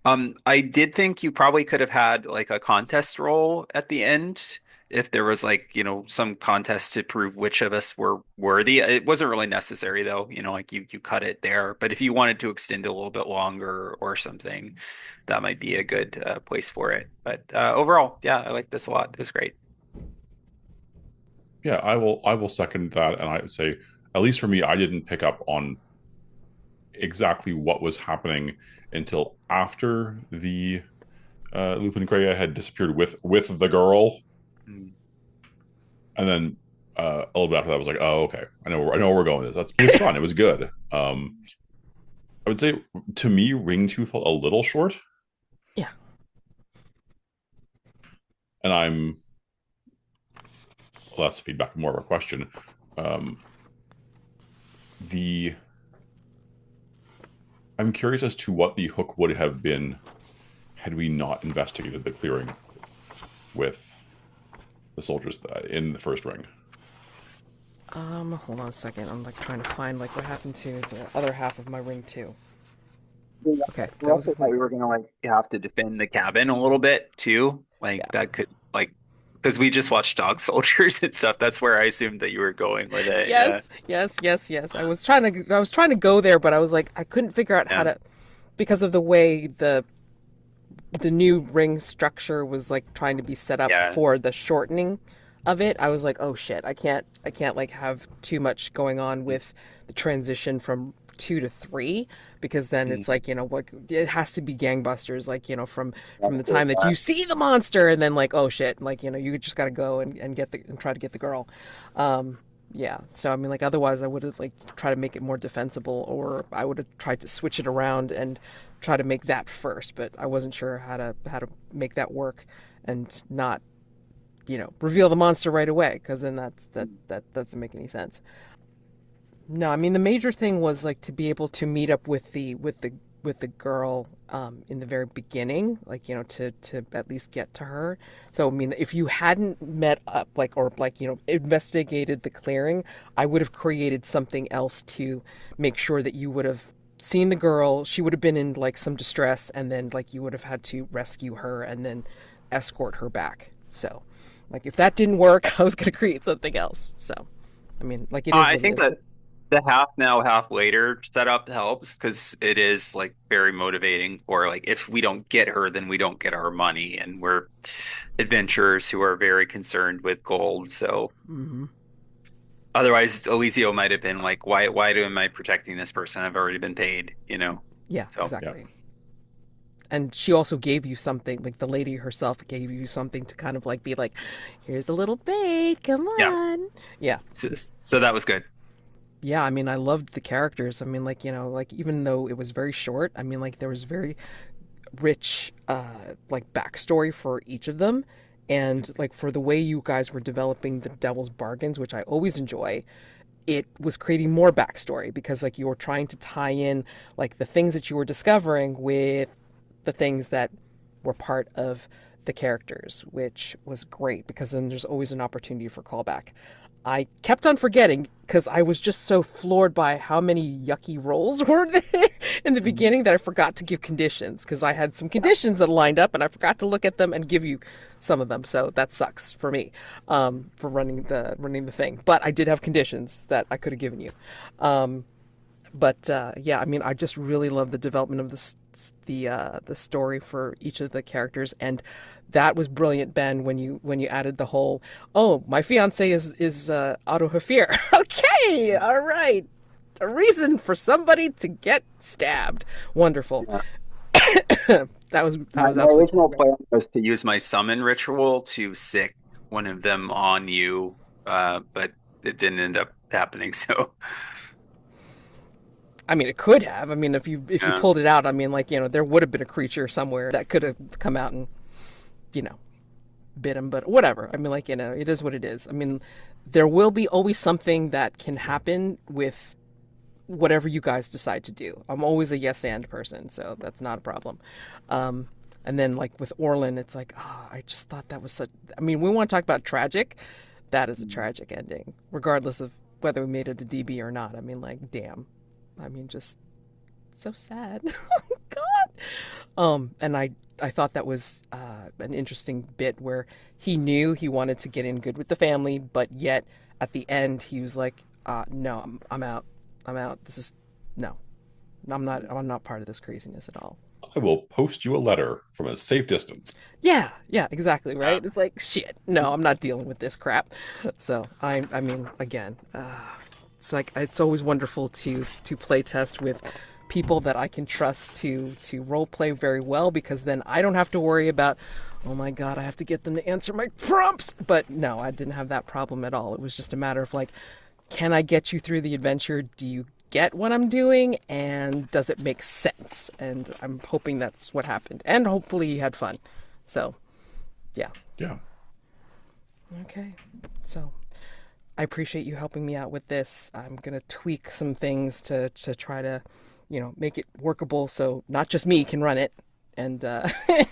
I did think you probably could have had like a contest role at the end if there was like some contest to prove which of us were worthy. It wasn't really necessary though. Like you cut it there. But if you wanted to extend it a little bit longer or something, that might be a good place for it. But overall, yeah, I like this a lot. It was great. Yeah, I will second that, and I would say, at least for me, I didn't pick up on exactly what was happening until after the Lupin Greya had disappeared with the girl, Mm. and then a little bit after that, I was like, oh, okay, I know where we're going with this. It was fun. It was good. I would say to me, Ring 2 felt a little short, Yeah. and I'm less feedback, more of a question. Um, the I'm curious as to what the hook would have been had we not investigated the clearing with the soldiers in the first ring. Hold on a second. I'm like trying to find like what happened to the other half of my ring too. Okay, We that was also thought we were gonna like have to defend the cabin a little bit too. Like yeah. that could like because we just watched Dog Soldiers and stuff. That's where I assumed that you were going with it. Yeah. Yes. I was trying to go there, but I was like I couldn't figure out how Yeah. to because of the way the new ring structure was like trying to be set up Yeah. for the shortening of it. I was like, oh shit, I can't like have too much going on with the transition from 2 to 3 because then it's like, what it has to be gangbusters, like, from the time that you see the monster and then like, oh shit, like, you just got to go and try to get the girl. Yeah. So I mean, like, otherwise I would have like tried to make it more defensible, or I would have tried to switch it around and try to make that first, but I wasn't sure how to make that work and not, reveal the monster right away, because then that doesn't make any sense. No, I mean the major thing was like to be able to meet up with the girl in the very beginning, like to at least get to her. So I mean, if you hadn't met up like or like investigated the clearing, I would have created something else to make sure that you would have seen the girl. She would have been in like some distress, and then like you would have had to rescue her and then escort her back. So, like if that didn't work, I was going to create something else. So, I mean, like it is I what it think is. that the half now, half later setup helps because it is like very motivating for like if we don't get her, then we don't get our money, and we're adventurers who are very concerned with gold. So Hmm. otherwise, Elisio might have been like, why am I protecting this person? I've already been paid, you know? Yeah, So Yeah. exactly. And she also gave you something, like the lady herself gave you something to kind of like be like, here's a little bait, come yeah, on. Yeah. so that was good. Yeah, I mean, I loved the characters. I mean, like, like even though it was very short, I mean, like there was very rich, like backstory for each of them. And like for the way you guys were developing the Devil's Bargains, which I always enjoy, it was creating more backstory because like you were trying to tie in like the things that you were discovering with the things that were part of the characters, which was great because then there's always an opportunity for callback. I kept on forgetting because I was just so floored by how many yucky rolls were there in the beginning that I forgot to give conditions because I had some conditions that lined up and I forgot to look at them and give you some of them. So that sucks for me, for running the thing. But I did have conditions that I could have given you. But yeah, I mean, I just really love the development of the story for each of the characters, and that was brilliant, Ben, when you added the whole, oh, my fiance is Otto Hafir. Okay, all right, a reason for somebody to get stabbed. Wonderful. Yeah. That was My absolutely original great. plan was to use my summon ritual to sick one of them on you, but it didn't end up happening. So I mean, it could have. I mean, if you yeah, pulled it out, I mean, like there would have been a creature somewhere that could have come out and you know bit him, but whatever. I mean, like, it is what it is. I mean, there will be always something that can happen with whatever you guys decide to do. I'm always a yes and person, so that's not a problem. And then, like, with Orlen, it's like, oh, I just thought that was such. I mean, we want to talk about tragic. That is a tragic ending, regardless of whether we made it a DB or not. I mean, like, damn. I mean, just so sad. Oh, God. And I thought that was an interesting bit where he knew he wanted to get in good with the family, but yet at the end he was like, "No, I'm out. I'm out. This is no, I'm not part of this craziness at all." I will post you a letter from a safe distance. Yeah, exactly, yeah. right? It's like shit. No, I'm not dealing with this crap. So I mean, again, it's like it's always wonderful to play test with people that I can trust to role play very well because then I don't have to worry about, oh my God, I have to get them to answer my prompts. But no, I didn't have that problem at all. It was just a matter of like, can I get you through the adventure? Do you get what I'm doing, and does it make sense? And I'm hoping that's what happened, and hopefully you had fun. So, yeah. Yeah. Okay. So, I appreciate you helping me out with this. I'm gonna tweak some things to try to, make it workable, so not just me can run it, and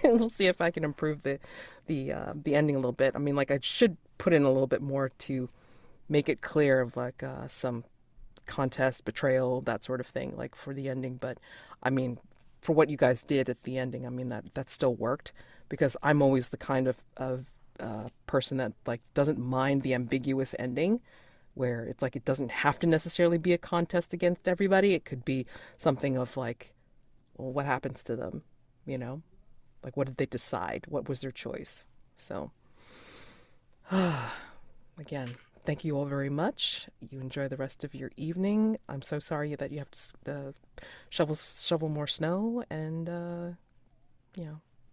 we'll see if I can improve the ending a little bit. I mean, like, I should put in a little bit more to make it clear of like some contest, betrayal, that sort of thing, like for the ending. But I mean, for what you guys did at the ending, I mean that still worked, because I'm always the kind of person that like doesn't mind the ambiguous ending, where it's like it doesn't have to necessarily be a contest against everybody. It could be something of like, well, what happens to them, like what did they decide, what was their choice. So again, thank you all very much. You enjoy the rest of your evening. I'm so sorry that you have to shovel more snow, and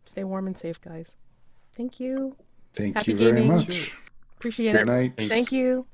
stay warm and safe, guys. Thank you. Thank Happy you very gaming. much. Appreciate Good it. night. Thank you.